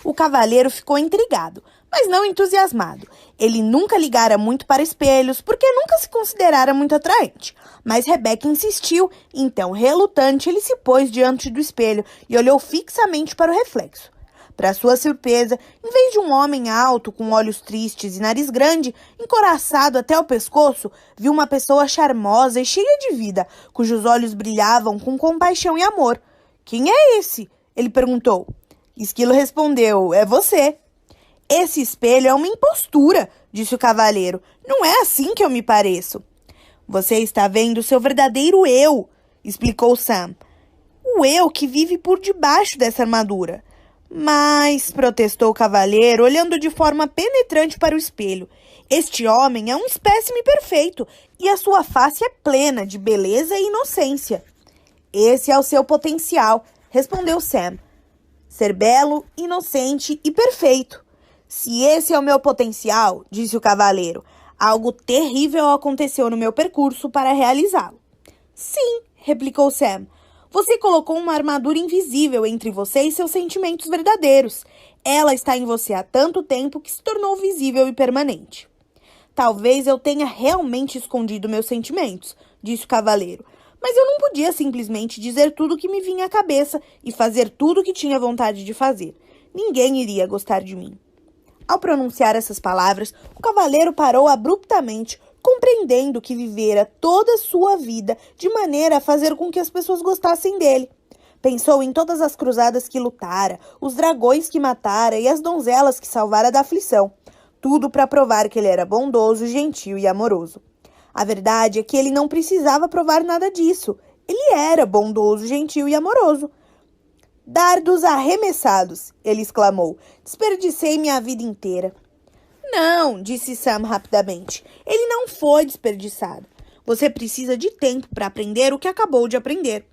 Speaker 1: O cavaleiro ficou intrigado, mas não entusiasmado. Ele nunca ligara muito para espelhos, porque nunca se considerara muito atraente. Mas Rebeca insistiu, então, relutante, ele se pôs diante do espelho e olhou fixamente para o reflexo. Para sua surpresa, em vez de um homem alto, com olhos tristes e nariz grande, encoraçado até o pescoço, viu uma pessoa charmosa e cheia de vida, cujos olhos brilhavam com compaixão e amor. "Quem é esse?" ele perguntou. Esquilo respondeu: "É você." "Esse espelho é uma impostura", disse o cavaleiro. "Não é assim que eu me pareço." "Você está vendo o seu verdadeiro eu", explicou Sam. "O eu que vive por debaixo dessa armadura." "Mas", protestou o cavaleiro, olhando de forma penetrante para o espelho, "este homem é um espécime perfeito e a sua face é plena de beleza e inocência." "Esse é o seu potencial", respondeu Sam. "Ser belo, inocente e perfeito." "Se esse é o meu potencial", disse o cavaleiro, "algo terrível aconteceu no meu percurso para realizá-lo." "Sim", replicou Sam. "Você colocou uma armadura invisível entre você e seus sentimentos verdadeiros. Ela está em você há tanto tempo que se tornou visível e permanente." "Talvez eu tenha realmente escondido meus sentimentos", disse o cavaleiro. "Mas eu não podia simplesmente dizer tudo o que me vinha à cabeça e fazer tudo o que tinha vontade de fazer. Ninguém iria gostar de mim." Ao pronunciar essas palavras, o cavaleiro parou abruptamente, compreendendo que vivera toda a sua vida de maneira a fazer com que as pessoas gostassem dele. Pensou em todas as cruzadas que lutara, os dragões que matara e as donzelas que salvara da aflição. Tudo para provar que ele era bondoso, gentil e amoroso. A verdade é que ele não precisava provar nada disso. Ele era bondoso, gentil e amoroso. "Dardos arremessados", ele exclamou. "Desperdicei minha vida inteira." "Não", disse Sam rapidamente. "Ele não foi desperdiçado. Você precisa de tempo para aprender o que acabou de aprender."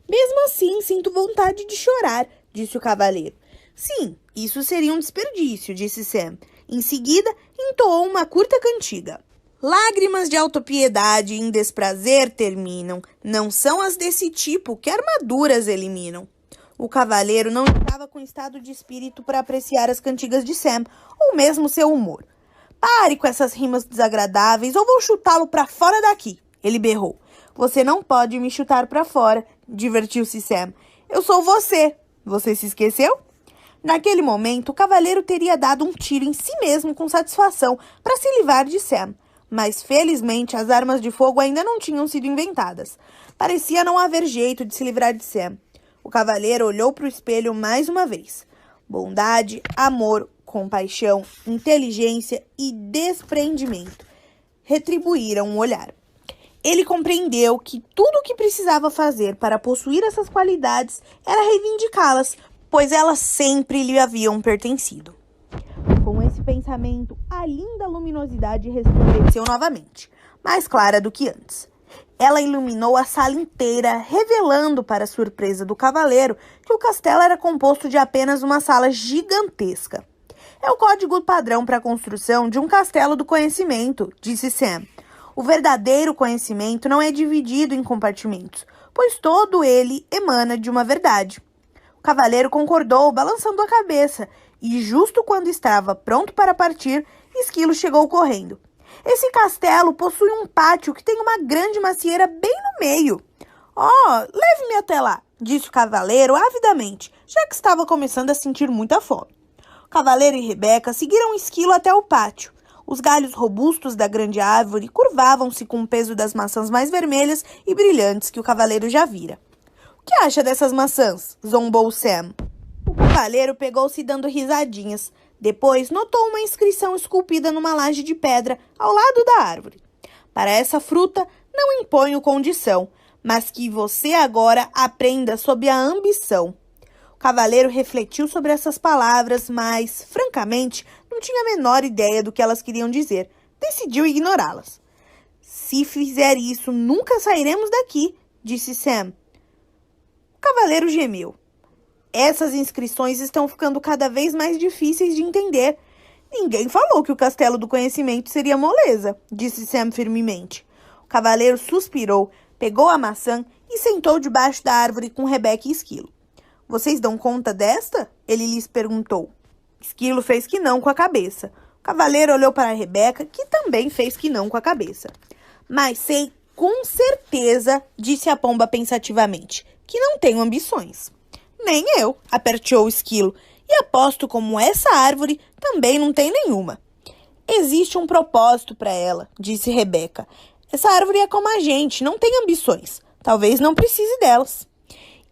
Speaker 1: "Mesmo assim, sinto vontade de chorar", disse o cavaleiro. "Sim, isso seria um desperdício", disse Sam. Em seguida, entoou uma curta cantiga. "Lágrimas de autopiedade em desprazer terminam. Não são as desse tipo que armaduras eliminam." O cavaleiro não estava com estado de espírito para apreciar as cantigas de Sam, ou mesmo seu humor. "Pare com essas rimas desagradáveis ou vou chutá-lo para fora daqui", ele berrou. "Você não pode me chutar para fora", divertiu-se Sam. "Eu sou você. Você se esqueceu?" Naquele momento, o cavaleiro teria dado um tiro em si mesmo com satisfação para se livrar de Sam. Mas, felizmente, as armas de fogo ainda não tinham sido inventadas. Parecia não haver jeito de se livrar de Sam. O cavaleiro olhou para o espelho mais uma vez. Bondade, amor, compaixão, inteligência e desprendimento retribuíram o olhar. Ele compreendeu que tudo o que precisava fazer para possuir essas qualidades era reivindicá-las, pois elas sempre lhe haviam pertencido. Com esse pensamento, a linda luminosidade resplandeceu novamente, mais clara do que antes. Ela iluminou a sala inteira, revelando, para a surpresa do cavaleiro, que o castelo era composto de apenas uma sala gigantesca. "É o código padrão para a construção de um castelo do conhecimento", disse Sam. "O verdadeiro conhecimento não é dividido em compartimentos, pois todo ele emana de uma verdade." O cavaleiro concordou, balançando a cabeça, e justo quando estava pronto para partir, Esquilo chegou correndo. "Esse castelo possui um pátio que tem uma grande macieira bem no meio." "Oh, leve-me até lá", disse o cavaleiro avidamente, já que estava começando a sentir muita fome. O cavaleiro e Rebeca seguiram Esquilo até o pátio. Os galhos robustos da grande árvore curvavam-se com o peso das maçãs mais vermelhas e brilhantes que o cavaleiro já vira. "O que acha dessas maçãs?" zombou Sam. O cavaleiro pegou-se dando risadinhas. Depois notou uma inscrição esculpida numa laje de pedra ao lado da árvore. "Para essa fruta não imponho condição, mas que você agora aprenda sob a ambição." O cavaleiro refletiu sobre essas palavras, mas, francamente, não tinha a menor ideia do que elas queriam dizer. Decidiu ignorá-las. "Se fizer isso, nunca sairemos daqui", disse Sam. O cavaleiro gemeu. "Essas inscrições estão ficando cada vez mais difíceis de entender." "Ninguém falou que o castelo do conhecimento seria moleza", disse Sam firmemente. O cavaleiro suspirou, pegou a maçã e sentou debaixo da árvore com Rebeca e Esquilo. "Vocês dão conta desta?" ele lhes perguntou. Esquilo fez que não com a cabeça. O cavaleiro olhou para Rebeca, que também fez que não com a cabeça. Mas sei com certeza, disse a pomba pensativamente, que não tenho ambições. Nem eu, apertou o esquilo, e aposto como essa árvore também não tem nenhuma. Existe um propósito para ela, disse Rebeca. Essa árvore é como a gente, não tem ambições. Talvez não precise delas.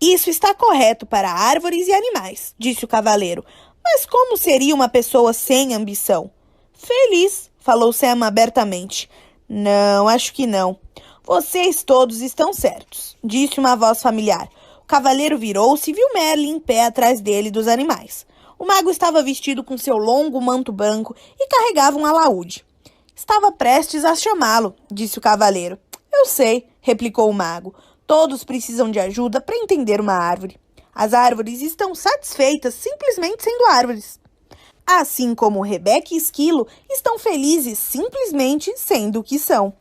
Speaker 1: Isso está correto para árvores e animais, disse o cavaleiro. Mas como seria uma pessoa sem ambição? Feliz, falou Sam abertamente. Não, acho que não. Vocês todos estão certos, disse uma voz familiar. O cavaleiro virou-se e viu Merlin em pé atrás dele dos animais. O mago estava vestido com seu longo manto branco e carregava um alaúde. Estava prestes a chamá-lo, disse o cavaleiro. Eu sei, replicou o mago. Todos precisam de ajuda para entender uma árvore. As árvores estão satisfeitas simplesmente sendo árvores. Assim como Rebeca e Esquilo estão felizes simplesmente sendo o que são.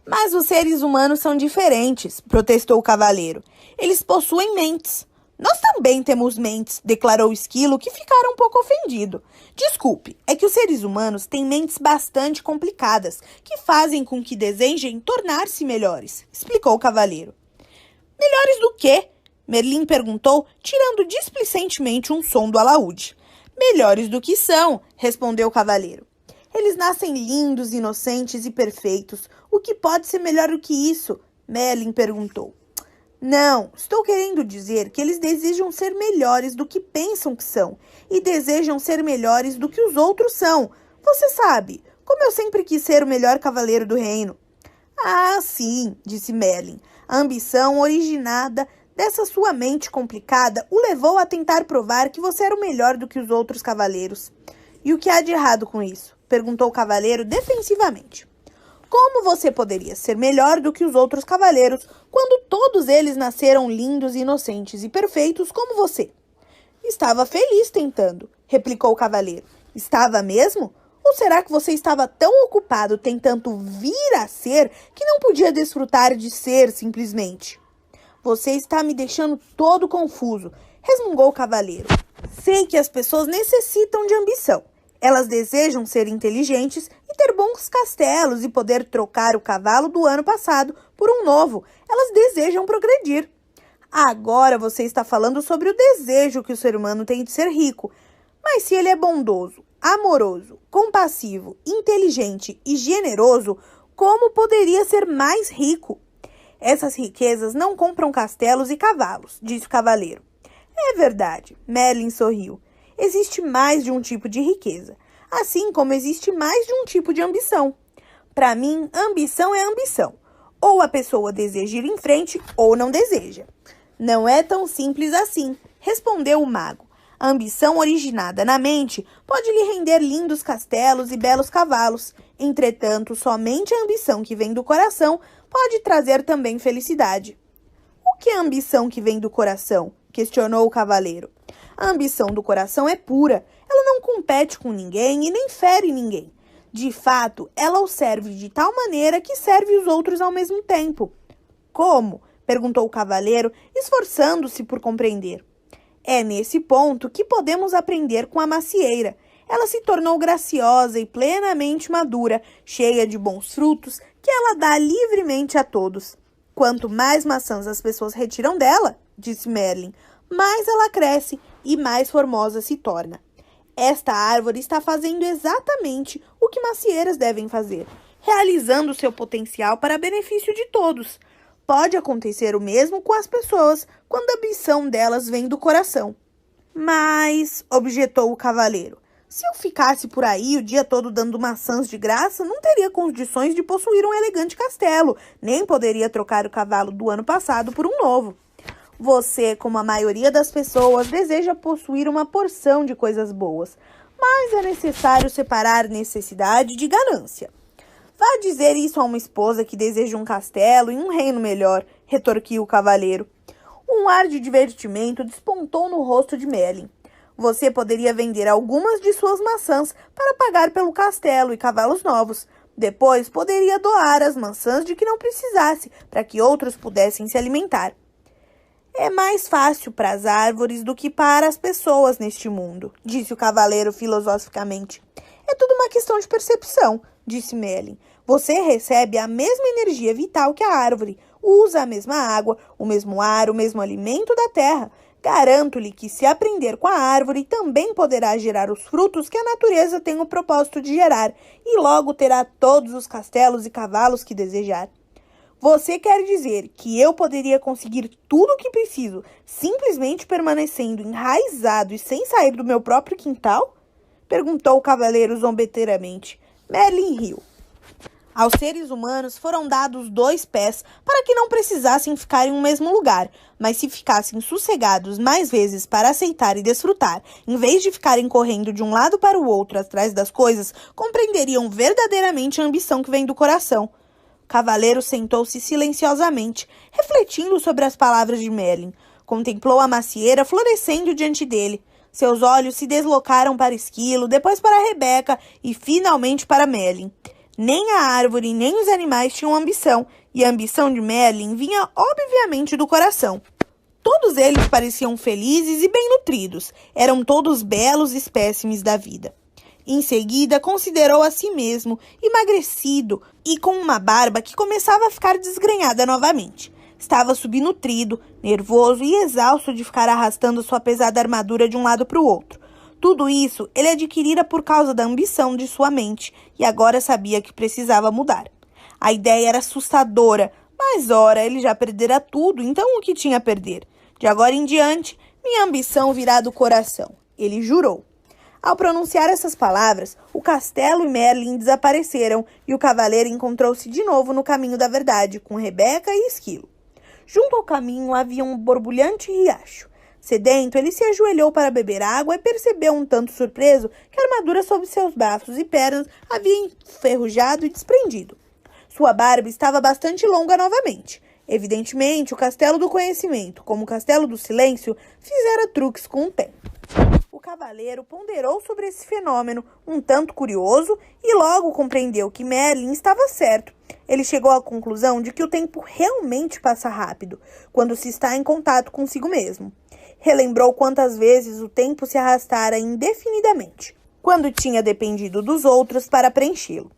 Speaker 1: Mas os seres humanos são diferentes, protestou o cavaleiro. Eles possuem mentes. Nós também temos mentes, declarou o Esquilo, que ficara um pouco ofendido. Desculpe, é que os seres humanos têm mentes bastante complicadas, que fazem com que desejem tornar-se melhores, explicou o cavaleiro. Melhores do quê? Merlin perguntou, tirando displicentemente um som do alaúde. Melhores do que são, respondeu o cavaleiro. Eles nascem lindos, inocentes e perfeitos. O que pode ser melhor do que isso? Merlin perguntou. Não, estou querendo dizer que eles desejam ser melhores do que pensam que são e desejam ser melhores do que os outros são. Você sabe, como eu sempre quis ser o melhor cavaleiro do reino. Ah, sim, disse Merlin. A ambição originada dessa sua mente complicada o levou a tentar provar que você era o melhor do que os outros cavaleiros. E o que há de errado com isso? Perguntou o cavaleiro defensivamente. Como você poderia ser melhor do que os outros cavaleiros quando todos eles nasceram lindos, inocentes e perfeitos como você? Estava feliz tentando, replicou o cavaleiro. Estava mesmo? Ou será que você estava tão ocupado tentando vir a ser que não podia desfrutar de ser simplesmente? Você está me deixando todo confuso, resmungou o cavaleiro. Sei que as pessoas necessitam de ambição. Elas desejam ser inteligentes e ter bons castelos e poder trocar o cavalo do ano passado por um novo. Elas desejam progredir. Agora você está falando sobre o desejo que o ser humano tem de ser rico. Mas se ele é bondoso, amoroso, compassivo, inteligente e generoso, como poderia ser mais rico? Essas riquezas não compram castelos e cavalos, disse o cavaleiro. É verdade, Merlin sorriu. Existe mais de um tipo de riqueza, assim como existe mais de um tipo de ambição. Para mim, ambição é ambição. Ou a pessoa deseja ir em frente ou não deseja. Não é tão simples assim, respondeu o mago. A ambição originada na mente pode lhe render lindos castelos e belos cavalos. Entretanto, somente a ambição que vem do coração pode trazer também felicidade. O que é a ambição que vem do coração? Questionou o cavaleiro. A ambição do coração é pura. Ela não compete com ninguém e nem fere ninguém. De fato, ela o serve de tal maneira que serve os outros ao mesmo tempo. Como? Perguntou o cavaleiro, esforçando-se por compreender. É nesse ponto que podemos aprender com a macieira. Ela se tornou graciosa e plenamente madura, cheia de bons frutos, que ela dá livremente a todos. Quanto mais maçãs as pessoas retiram dela, disse Merlin, mais ela cresce e mais formosa se torna. Esta árvore está fazendo exatamente o que macieiras devem fazer, realizando seu potencial para benefício de todos. Pode acontecer o mesmo com as pessoas quando a ambição delas vem do coração. Mas, objetou o cavaleiro, se eu ficasse por aí o dia todo dando maçãs de graça, não teria condições de possuir um elegante castelo, nem poderia trocar o cavalo do ano passado por um novo. Você, como a maioria das pessoas, deseja possuir uma porção de coisas boas, mas é necessário separar necessidade de ganância. Vá dizer isso a uma esposa que deseja um castelo e um reino melhor, retorquiu o cavaleiro. Um ar de divertimento despontou no rosto de Merlin. Você poderia vender algumas de suas maçãs para pagar pelo castelo e cavalos novos. Depois poderia doar as maçãs de que não precisasse, para que outros pudessem se alimentar. É mais fácil para as árvores do que para as pessoas neste mundo, disse o cavaleiro filosoficamente. É tudo uma questão de percepção, disse Merlin. Você recebe a mesma energia vital que a árvore, usa a mesma água, o mesmo ar, o mesmo alimento da terra. Garanto-lhe que, se aprender com a árvore, também poderá gerar os frutos que a natureza tem o propósito de gerar, e logo terá todos os castelos e cavalos que desejar. Você quer dizer que eu poderia conseguir tudo o que preciso, simplesmente permanecendo enraizado e sem sair do meu próprio quintal? Perguntou o cavaleiro zombeteiramente. Merlin riu. Aos seres humanos foram dados 2 pés para que não precisassem ficar em um mesmo lugar, mas se ficassem sossegados mais vezes para aceitar e desfrutar, em vez de ficarem correndo de um lado para o outro atrás das coisas, compreenderiam verdadeiramente a ambição que vem do coração. O cavaleiro sentou-se silenciosamente, refletindo sobre as palavras de Merlin. Contemplou a macieira florescendo diante dele. Seus olhos se deslocaram para Esquilo, depois para Rebeca e finalmente para Merlin. Nem a árvore nem os animais tinham ambição, e a ambição de Merlin vinha obviamente do coração. Todos eles pareciam felizes e bem nutridos, eram todos belos espécimes da vida. Em seguida, considerou a si mesmo, emagrecido e com uma barba que começava a ficar desgrenhada novamente. Estava subnutrido, nervoso e exausto de ficar arrastando sua pesada armadura de um lado para o outro. Tudo isso ele adquirira por causa da ambição de sua mente e agora sabia que precisava mudar. A ideia era assustadora, mas ora, ele já perdera tudo, então o que tinha a perder? De agora em diante, minha ambição virá do coração, ele jurou. Ao pronunciar essas palavras, o castelo e Merlin desapareceram e o cavaleiro encontrou-se de novo no caminho da verdade, com Rebeca e Esquilo. Junto ao caminho havia um borbulhante riacho. Sedento, ele se ajoelhou para beber água e percebeu um tanto surpreso que a armadura sob seus braços e pernas havia enferrujado e desprendido. Sua barba estava bastante longa novamente. Evidentemente, o castelo do conhecimento, como o castelo do silêncio, fizera truques com o tempo. O cavaleiro ponderou sobre esse fenômeno, um tanto curioso, e logo compreendeu que Merlin estava certo. Ele chegou à conclusão de que o tempo realmente passa rápido, quando se está em contato consigo mesmo. Relembrou quantas vezes o tempo se arrastara indefinidamente, quando tinha dependido dos outros para preenchê-lo.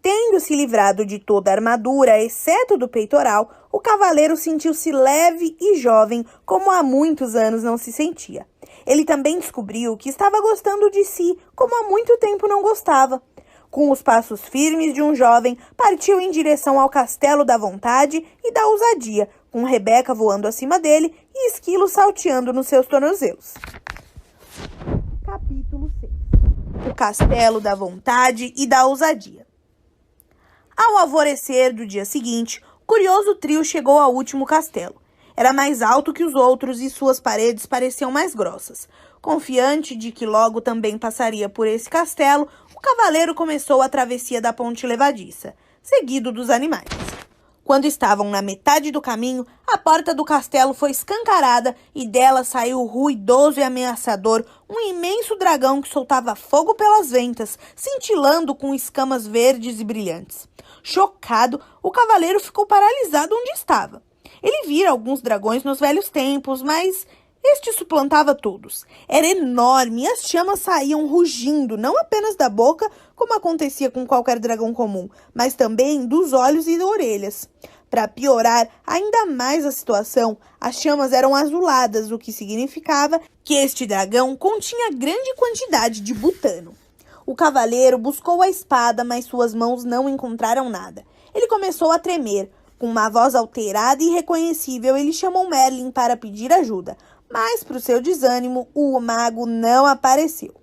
Speaker 1: Tendo se livrado de toda a armadura, exceto do peitoral, o cavaleiro sentiu-se leve e jovem, como há muitos anos não se sentia. Ele também descobriu que estava gostando de si, como há muito tempo não gostava. Com os passos firmes de um jovem, partiu em direção ao castelo da vontade e da ousadia, com Rebeca voando acima dele e Esquilo salteando nos seus tornozelos. Capítulo 6. O castelo da vontade e da ousadia. Ao alvorecer do dia seguinte, o curioso trio chegou ao último castelo. Era mais alto que os outros e suas paredes pareciam mais grossas. Confiante de que logo também passaria por esse castelo, o cavaleiro começou a travessia da ponte levadiça, seguido dos animais. Quando estavam na metade do caminho, a porta do castelo foi escancarada e dela saiu ruidoso e ameaçador um imenso dragão que soltava fogo pelas ventas, cintilando com escamas verdes e brilhantes. Chocado, o cavaleiro ficou paralisado onde estava. Ele vira alguns dragões nos velhos tempos, mas este suplantava todos. Era enorme e as chamas saíam rugindo, não apenas da boca, como acontecia com qualquer dragão comum, mas também dos olhos e das orelhas. Para piorar ainda mais a situação, as chamas eram azuladas, o que significava que este dragão continha grande quantidade de butano. O cavaleiro buscou a espada, mas suas mãos não encontraram nada. Ele começou a tremer. Com uma voz alterada e irreconhecível, ele chamou Merlin para pedir ajuda, mas, para o seu desânimo, o mago não apareceu.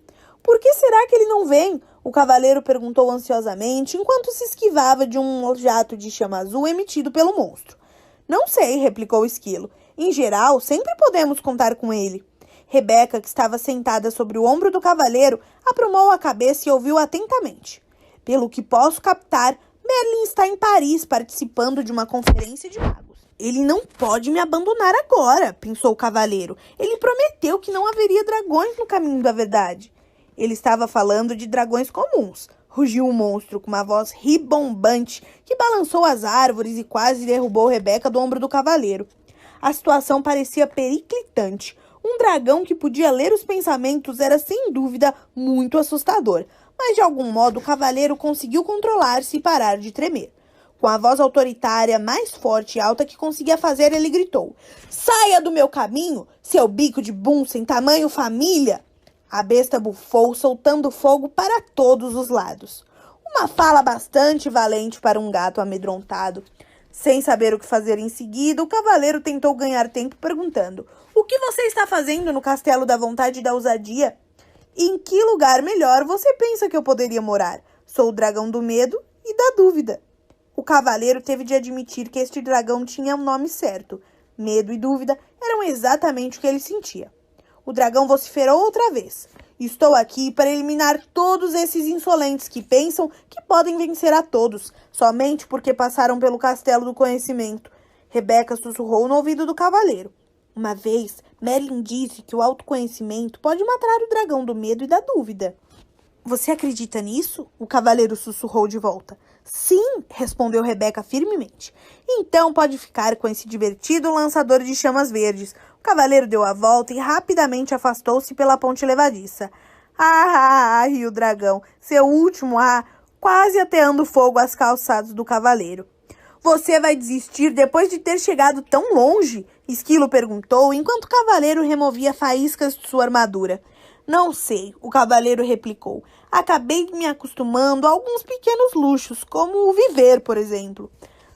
Speaker 1: Por que será que ele não vem? O cavaleiro perguntou ansiosamente, enquanto se esquivava de um jato de chama azul emitido pelo monstro. Não sei, replicou o Esquilo. Em geral, sempre podemos contar com ele. Rebeca, que estava sentada sobre o ombro do cavaleiro, aprumou a cabeça e ouviu atentamente. Pelo que posso captar, Merlin está em Paris participando de uma conferência de magos. Ele não pode me abandonar agora, pensou o cavaleiro. Ele prometeu que não haveria dragões no caminho da verdade. Ele estava falando de dragões comuns, rugiu o monstro com uma voz ribombante que balançou as árvores e quase derrubou Rebeca do ombro do cavaleiro. A situação parecia periclitante. Um dragão que podia ler os pensamentos era, sem dúvida, muito assustador. Mas, de algum modo, o cavaleiro conseguiu controlar-se e parar de tremer. Com a voz autoritária, mais forte e alta que conseguia fazer, ele gritou: "Saia do meu caminho, seu bico de bum sem tamanho família!" A besta bufou, soltando fogo para todos os lados. Uma fala bastante valente para um gato amedrontado. Sem saber o que fazer em seguida, o cavaleiro tentou ganhar tempo perguntando: "O que você está fazendo no castelo da vontade e da ousadia? Em que lugar melhor você pensa que eu poderia morar? Sou o dragão do medo e da dúvida." O cavaleiro teve de admitir que este dragão tinha um nome certo. Medo e dúvida eram exatamente o que ele sentia. O dragão vociferou outra vez: "Estou aqui para eliminar todos esses insolentes que pensam que podem vencer a todos, somente porque passaram pelo castelo do conhecimento." Rebeca sussurrou no ouvido do cavaleiro: "Uma vez, Merlin disse que o autoconhecimento pode matar o dragão do medo e da dúvida." "Você acredita nisso?" O cavaleiro sussurrou de volta. "Sim", respondeu Rebeca firmemente. "Então pode ficar com esse divertido lançador de chamas verdes." O cavaleiro deu a volta e rapidamente afastou-se pela ponte levadiça. "Ah, riu o dragão, seu último quase ateando fogo às calçadas do cavaleiro." "Você vai desistir depois de ter chegado tão longe?" Esquilo perguntou, enquanto o cavaleiro removia faíscas de sua armadura. "Não sei", o cavaleiro replicou. "Acabei me acostumando a alguns pequenos luxos, como o viver, por exemplo."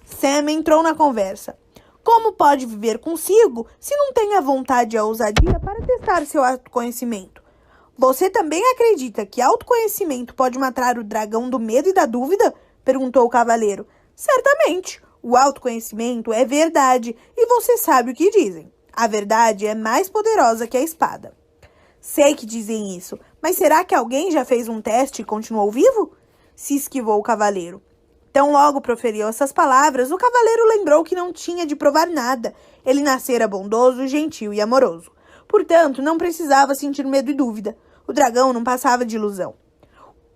Speaker 1: Sam entrou na conversa. "Como pode viver consigo se não tem a vontade e a ousadia para testar seu autoconhecimento?" "Você também acredita que autoconhecimento pode matar o dragão do medo e da dúvida?" perguntou o cavaleiro. "Certamente. O autoconhecimento é verdade e você sabe o que dizem. A verdade é mais poderosa que a espada." "Sei que dizem isso, mas será que alguém já fez um teste e continuou vivo?" se esquivou o cavaleiro. Tão logo proferiu essas palavras, o cavaleiro lembrou que não tinha de provar nada. Ele nascera bondoso, gentil e amoroso. Portanto, não precisava sentir medo e dúvida. O dragão não passava de ilusão.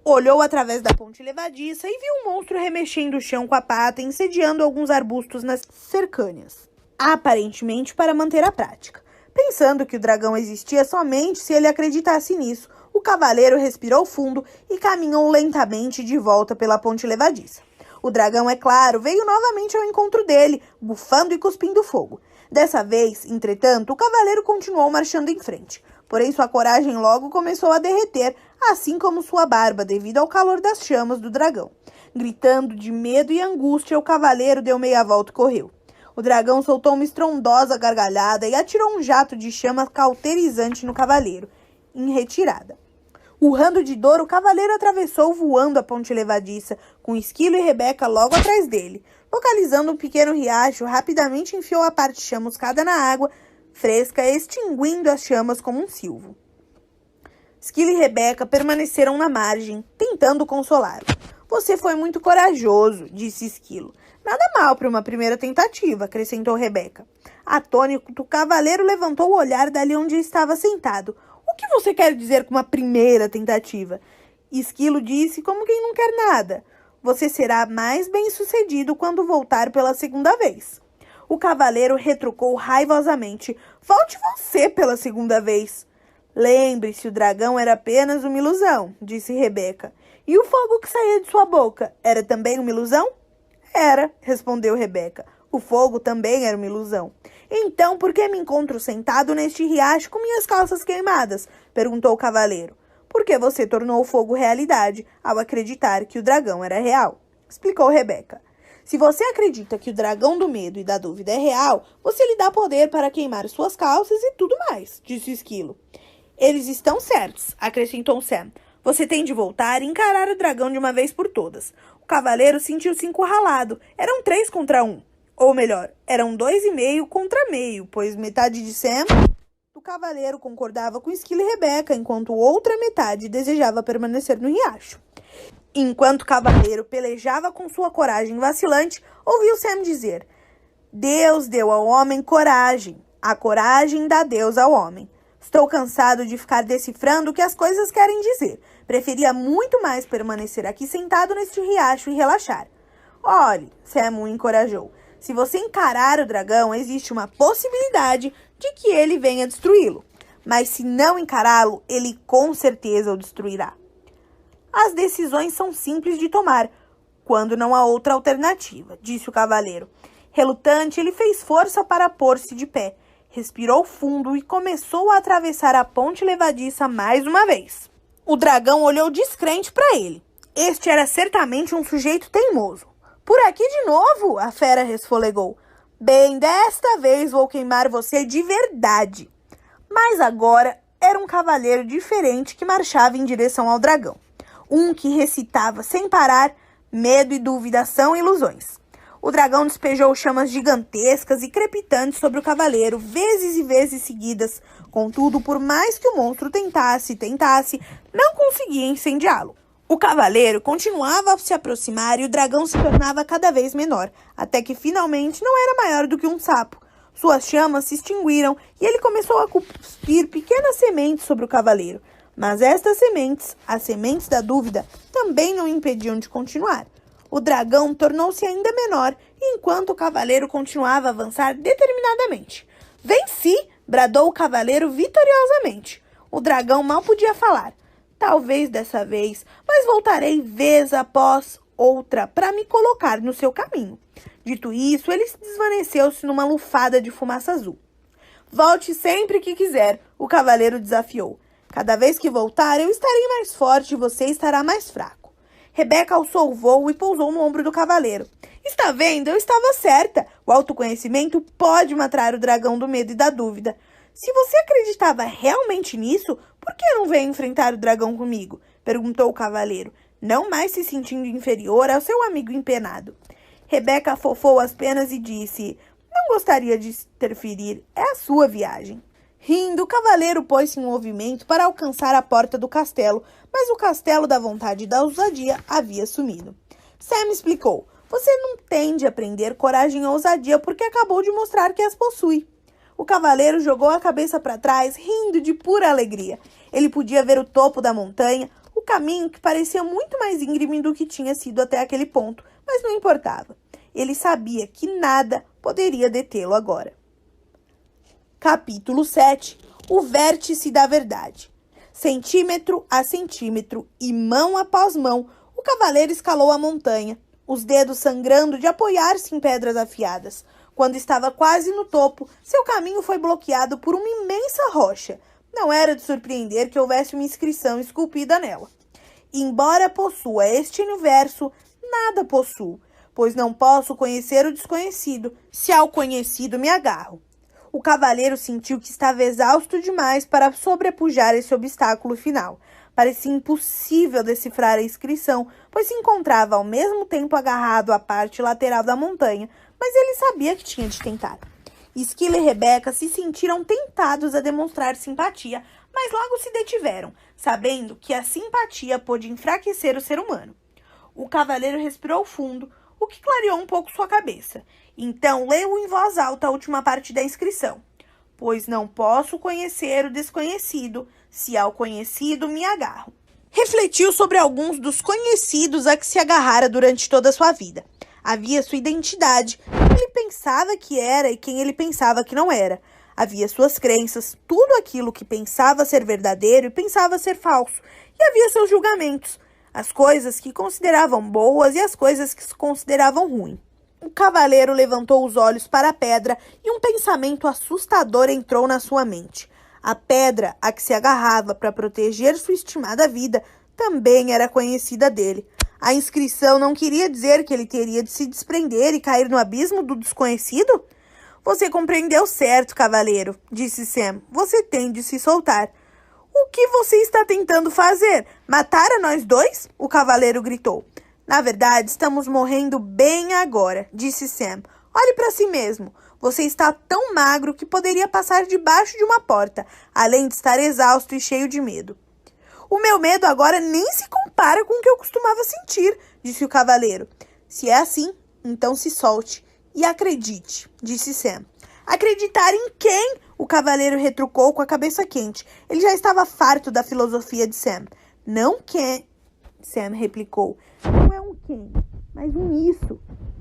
Speaker 1: Olhou através da ponte levadiça e viu um monstro remexendo o chão com a pata, incendiando alguns arbustos nas cercâneas, aparentemente para manter a prática. Pensando que o dragão existia somente se ele acreditasse nisso, o cavaleiro respirou fundo e caminhou lentamente de volta pela ponte levadiça. O dragão, é claro, veio novamente ao encontro dele, bufando e cuspindo fogo. Dessa vez, entretanto, o cavaleiro continuou marchando em frente. Porém, sua coragem logo começou a derreter, assim como sua barba, devido ao calor das chamas do dragão. Gritando de medo e angústia, o cavaleiro deu meia volta e correu. O dragão soltou uma estrondosa gargalhada e atirou um jato de chama cauterizante no cavaleiro, em retirada. Urrando de dor, o cavaleiro atravessou voando a ponte levadiça, com Esquilo e Rebeca logo atrás dele. Localizando um pequeno riacho, rapidamente enfiou a parte chamuscada na água fresca, extinguindo as chamas como um silvo. Esquilo e Rebeca permaneceram na margem, tentando consolá-lo. "Você foi muito corajoso", disse Esquilo. "Nada mal para uma primeira tentativa", acrescentou Rebeca. Atônito, o cavaleiro levantou o olhar dali onde estava sentado. "O que você quer dizer com uma primeira tentativa?" Esquilo disse como quem não quer nada. "Você será mais bem-sucedido quando voltar pela segunda vez." O cavaleiro retrucou raivosamente. "Volte você pela segunda vez." "Lembre-se, o dragão era apenas uma ilusão", disse Rebeca. "E o fogo que saía de sua boca era também uma ilusão?" "Era", respondeu Rebeca. "O fogo também era uma ilusão." "Então, por que me encontro sentado neste riacho com minhas calças queimadas?" perguntou o cavaleiro. "Porque você tornou o fogo realidade ao acreditar que o dragão era real", explicou Rebeca. "Se você acredita que o dragão do medo e da dúvida é real, você lhe dá poder para queimar suas calças e tudo mais", disse o Esquilo. "Eles estão certos", acrescentou Sam. "Você tem de voltar e encarar o dragão de uma vez por todas." O cavaleiro sentiu-se encurralado. Eram 3 contra 1. Ou melhor, eram 2,5 contra meio, pois metade de Sam do cavaleiro concordava com Esquilo e Rebeca, enquanto outra metade desejava permanecer no riacho. Enquanto o cavaleiro pelejava com sua coragem vacilante, ouviu Sam dizer: "Deus deu ao homem coragem. A coragem dá Deus ao homem. Estou cansado de ficar decifrando o que as coisas querem dizer. Preferia muito mais permanecer aqui sentado neste riacho e relaxar." "Olhe", Sam o encorajou. Se você encarar o dragão, existe uma possibilidade de que ele venha destruí-lo. Mas se não encará-lo, ele com certeza o destruirá. As decisões são simples de tomar, quando não há outra alternativa, disse o cavaleiro. Relutante, ele fez força para pôr-se de pé, respirou fundo e começou a atravessar a ponte levadiça mais uma vez. O dragão olhou descrente para ele. Este era certamente um sujeito teimoso. Por aqui de novo, a fera resfolegou. Bem, desta vez vou queimar você de verdade. Mas agora era um cavaleiro diferente que marchava em direção ao dragão. Um que recitava sem parar: medo e dúvida são ilusões. O dragão despejou chamas gigantescas e crepitantes sobre o cavaleiro, vezes e vezes seguidas. Contudo, por mais que o monstro tentasse, não conseguia incendiá-lo. O cavaleiro continuava a se aproximar e o dragão se tornava cada vez menor, até que finalmente não era maior do que um sapo. Suas chamas se extinguiram e ele começou a cuspir pequenas sementes sobre o cavaleiro. Mas estas sementes, as sementes da dúvida, também não o impediam de continuar. O dragão tornou-se ainda menor, enquanto o cavaleiro continuava a avançar determinadamente. Venci! Bradou o cavaleiro vitoriosamente. O dragão mal podia falar. Talvez dessa vez, mas voltarei vez após outra para me colocar no seu caminho. Dito isso, ele desvaneceu-se numa lufada de fumaça azul. Volte sempre que quiser, o cavaleiro desafiou. Cada vez que voltar, eu estarei mais forte e você estará mais fraco. Rebeca alçou o voo e pousou no ombro do cavaleiro. Está vendo? Eu estava certa. O autoconhecimento pode matar o dragão do medo e da dúvida. Se você acreditava realmente nisso, por que não veio enfrentar o dragão comigo? Perguntou o cavaleiro, não mais se sentindo inferior ao seu amigo empenado. Rebeca afofou as penas e disse: não gostaria de interferir, é a sua viagem. Rindo, o cavaleiro pôs-se em movimento para alcançar a porta do castelo, mas o castelo da vontade e da ousadia havia sumido. Sam explicou: você não tem de aprender coragem e ousadia porque acabou de mostrar que as possui. O cavaleiro jogou a cabeça para trás, rindo de pura alegria. Ele podia ver o topo da montanha, o caminho que parecia muito mais íngreme do que tinha sido até aquele ponto, mas não importava. Ele sabia que nada poderia detê-lo agora. Capítulo 7. O vértice da verdade. Centímetro a centímetro e mão após mão, o cavaleiro escalou a montanha, os dedos sangrando de apoiar-se em pedras afiadas. Quando estava quase no topo, seu caminho foi bloqueado por uma imensa rocha. Não era de surpreender que houvesse uma inscrição esculpida nela. Embora possua este universo, nada possuo, pois não posso conhecer o desconhecido, se ao conhecido me agarro. O cavaleiro sentiu que estava exausto demais para sobrepujar esse obstáculo final. Parecia impossível decifrar a inscrição, pois se encontrava ao mesmo tempo agarrado à parte lateral da montanha, mas ele sabia que tinha de tentar. Esquilo e Rebeca se sentiram tentados a demonstrar simpatia, mas logo se detiveram, sabendo que a simpatia pôde enfraquecer o ser humano. O cavaleiro respirou fundo, o que clareou um pouco sua cabeça. Então leu em voz alta a última parte da inscrição. Pois não posso conhecer o desconhecido, se ao conhecido me agarro. Refletiu sobre alguns dos conhecidos a que se agarrara durante toda a sua vida. Havia sua identidade, quem ele pensava que era e quem ele pensava que não era. Havia suas crenças, tudo aquilo que pensava ser verdadeiro e pensava ser falso. E havia seus julgamentos, as coisas que consideravam boas e as coisas que consideravam ruins. O cavaleiro levantou os olhos para a pedra e um pensamento assustador entrou na sua mente. A pedra a que se agarrava para proteger sua estimada vida também era conhecida dele. A inscrição não queria dizer que ele teria de se desprender e cair no abismo do desconhecido? Você compreendeu certo, cavaleiro, disse Sam. Você tem de se soltar. O que você está tentando fazer? Matar a nós dois? O cavaleiro gritou. Na verdade, estamos morrendo bem agora, disse Sam. Olhe para si mesmo. Você está tão magro que poderia passar debaixo de uma porta, além de estar exausto e cheio de medo. O meu medo agora nem se compara com o que eu costumava sentir, disse o cavaleiro. Se é assim, então se solte e acredite, disse Sam. Acreditar em quem? O cavaleiro retrucou com a cabeça quente. Ele já estava farto da filosofia de Sam. Não quem, Sam replicou. Não é um quem, mas um isso.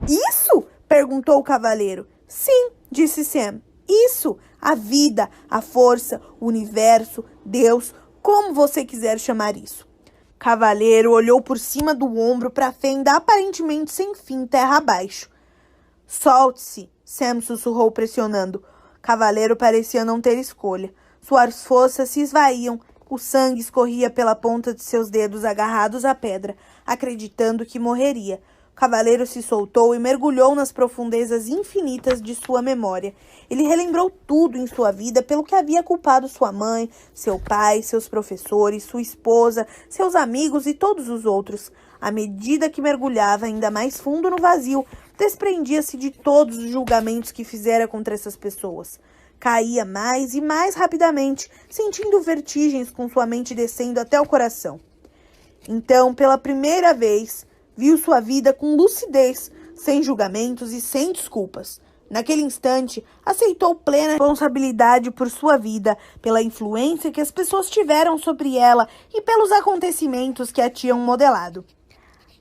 Speaker 1: Isso?
Speaker 2: Perguntou o cavaleiro. Sim, disse Sam. Isso, a vida, a força, o universo, Deus, como você quiser chamar isso. O cavaleiro olhou por cima do ombro para a fenda aparentemente sem fim terra abaixo. Solte-se, Sam sussurrou pressionando. O cavaleiro parecia não ter escolha. Suas forças se esvaíam. O sangue escorria pela ponta de seus dedos agarrados à pedra, acreditando que morreria. O cavaleiro se soltou e mergulhou nas profundezas infinitas de sua memória. Ele relembrou tudo em sua vida pelo que havia culpado sua mãe, seu pai, seus professores, sua esposa, seus amigos e todos os outros. À medida que mergulhava ainda mais fundo no vazio, desprendia-se de todos os julgamentos que fizera contra essas pessoas. Caía mais e mais rapidamente, sentindo vertigens com sua mente descendo até o coração. Então, pela primeira vez, viu sua vida com lucidez, sem julgamentos e sem desculpas. Naquele instante, aceitou plena responsabilidade por sua vida, pela influência que as pessoas tiveram sobre ela e pelos acontecimentos que a tinham modelado.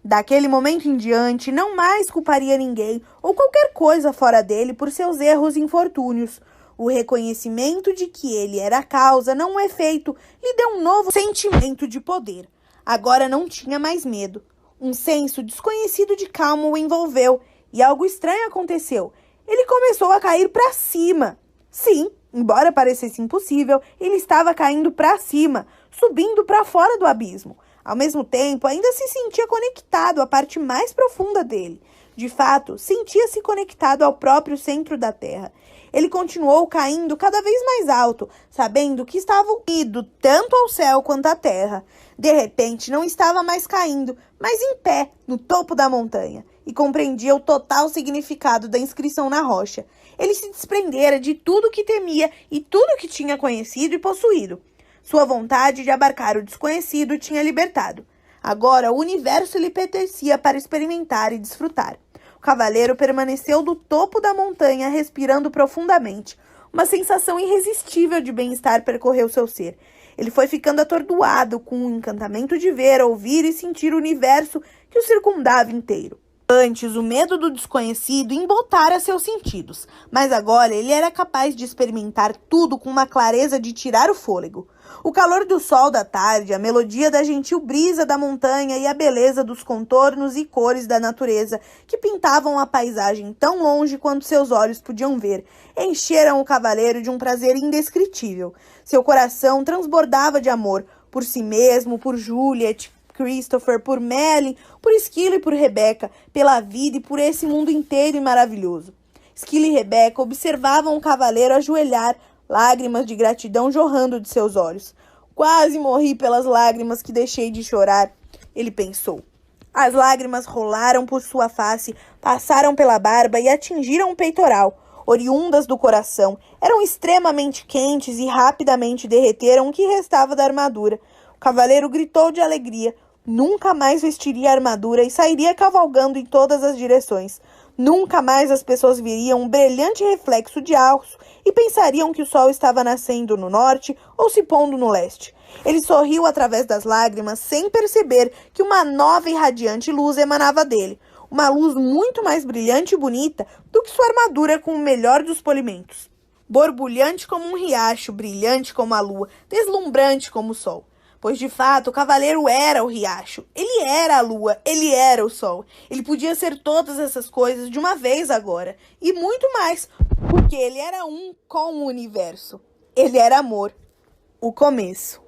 Speaker 2: Daquele momento em diante, não mais culparia ninguém ou qualquer coisa fora dele por seus erros e infortúnios. O reconhecimento de que ele era a causa, não o efeito, lhe deu um novo sentimento de poder. Agora não tinha mais medo. Um senso desconhecido de calma o envolveu e algo estranho aconteceu. Ele começou a cair para cima. Sim, embora parecesse impossível, ele estava caindo para cima, subindo para fora do abismo. Ao mesmo tempo, ainda se sentia conectado à parte mais profunda dele. De fato, sentia-se conectado ao próprio centro da Terra. Ele continuou caindo cada vez mais alto, sabendo que estava unido tanto ao céu quanto à terra. De repente, não estava mais caindo, mas em pé, no topo da montanha, e compreendia o total significado da inscrição na rocha. Ele se desprendera de tudo que temia e tudo que tinha conhecido e possuído. Sua vontade de abarcar o desconhecido tinha libertado. Agora, o universo lhe pertencia para experimentar e desfrutar. O cavaleiro permaneceu do topo da montanha, respirando profundamente. Uma sensação irresistível de bem-estar percorreu seu ser. Ele foi ficando atordoado com o encantamento de ver, ouvir e sentir o universo que o circundava inteiro. Antes, o medo do desconhecido embotara seus sentidos, mas agora ele era capaz de experimentar tudo com uma clareza de tirar o fôlego. O calor do sol da tarde, a melodia da gentil brisa da montanha e a beleza dos contornos e cores da natureza que pintavam a paisagem tão longe quanto seus olhos podiam ver, encheram o cavaleiro de um prazer indescritível. Seu coração transbordava de amor por si mesmo, por Juliet, Christopher, por Merlin, por Esquilo e por Rebeca, pela vida e por esse mundo inteiro e maravilhoso. Esquilo e Rebeca observavam o cavaleiro ajoelhar, lágrimas de gratidão jorrando de seus olhos. Quase morri pelas lágrimas que deixei de chorar, ele pensou. As lágrimas rolaram por sua face, passaram pela barba e atingiram o peitoral, oriundas do coração. Eram extremamente quentes e rapidamente derreteram o que restava da armadura. O cavaleiro gritou de alegria. Nunca mais vestiria a armadura e sairia cavalgando em todas as direções. Nunca mais as pessoas viriam um brilhante reflexo de aço e pensariam que o sol estava nascendo no norte ou se pondo no leste. Ele sorriu através das lágrimas sem perceber que uma nova e radiante luz emanava dele. Uma luz muito mais brilhante e bonita do que sua armadura com o melhor dos polimentos. Borbulhante como um riacho, brilhante como a lua, deslumbrante como o sol. Pois, de fato, o cavaleiro era o riacho, ele era a lua, ele era o sol. Ele podia ser todas essas coisas de uma vez agora, e muito mais, porque ele era um com o universo. Ele era amor, o começo.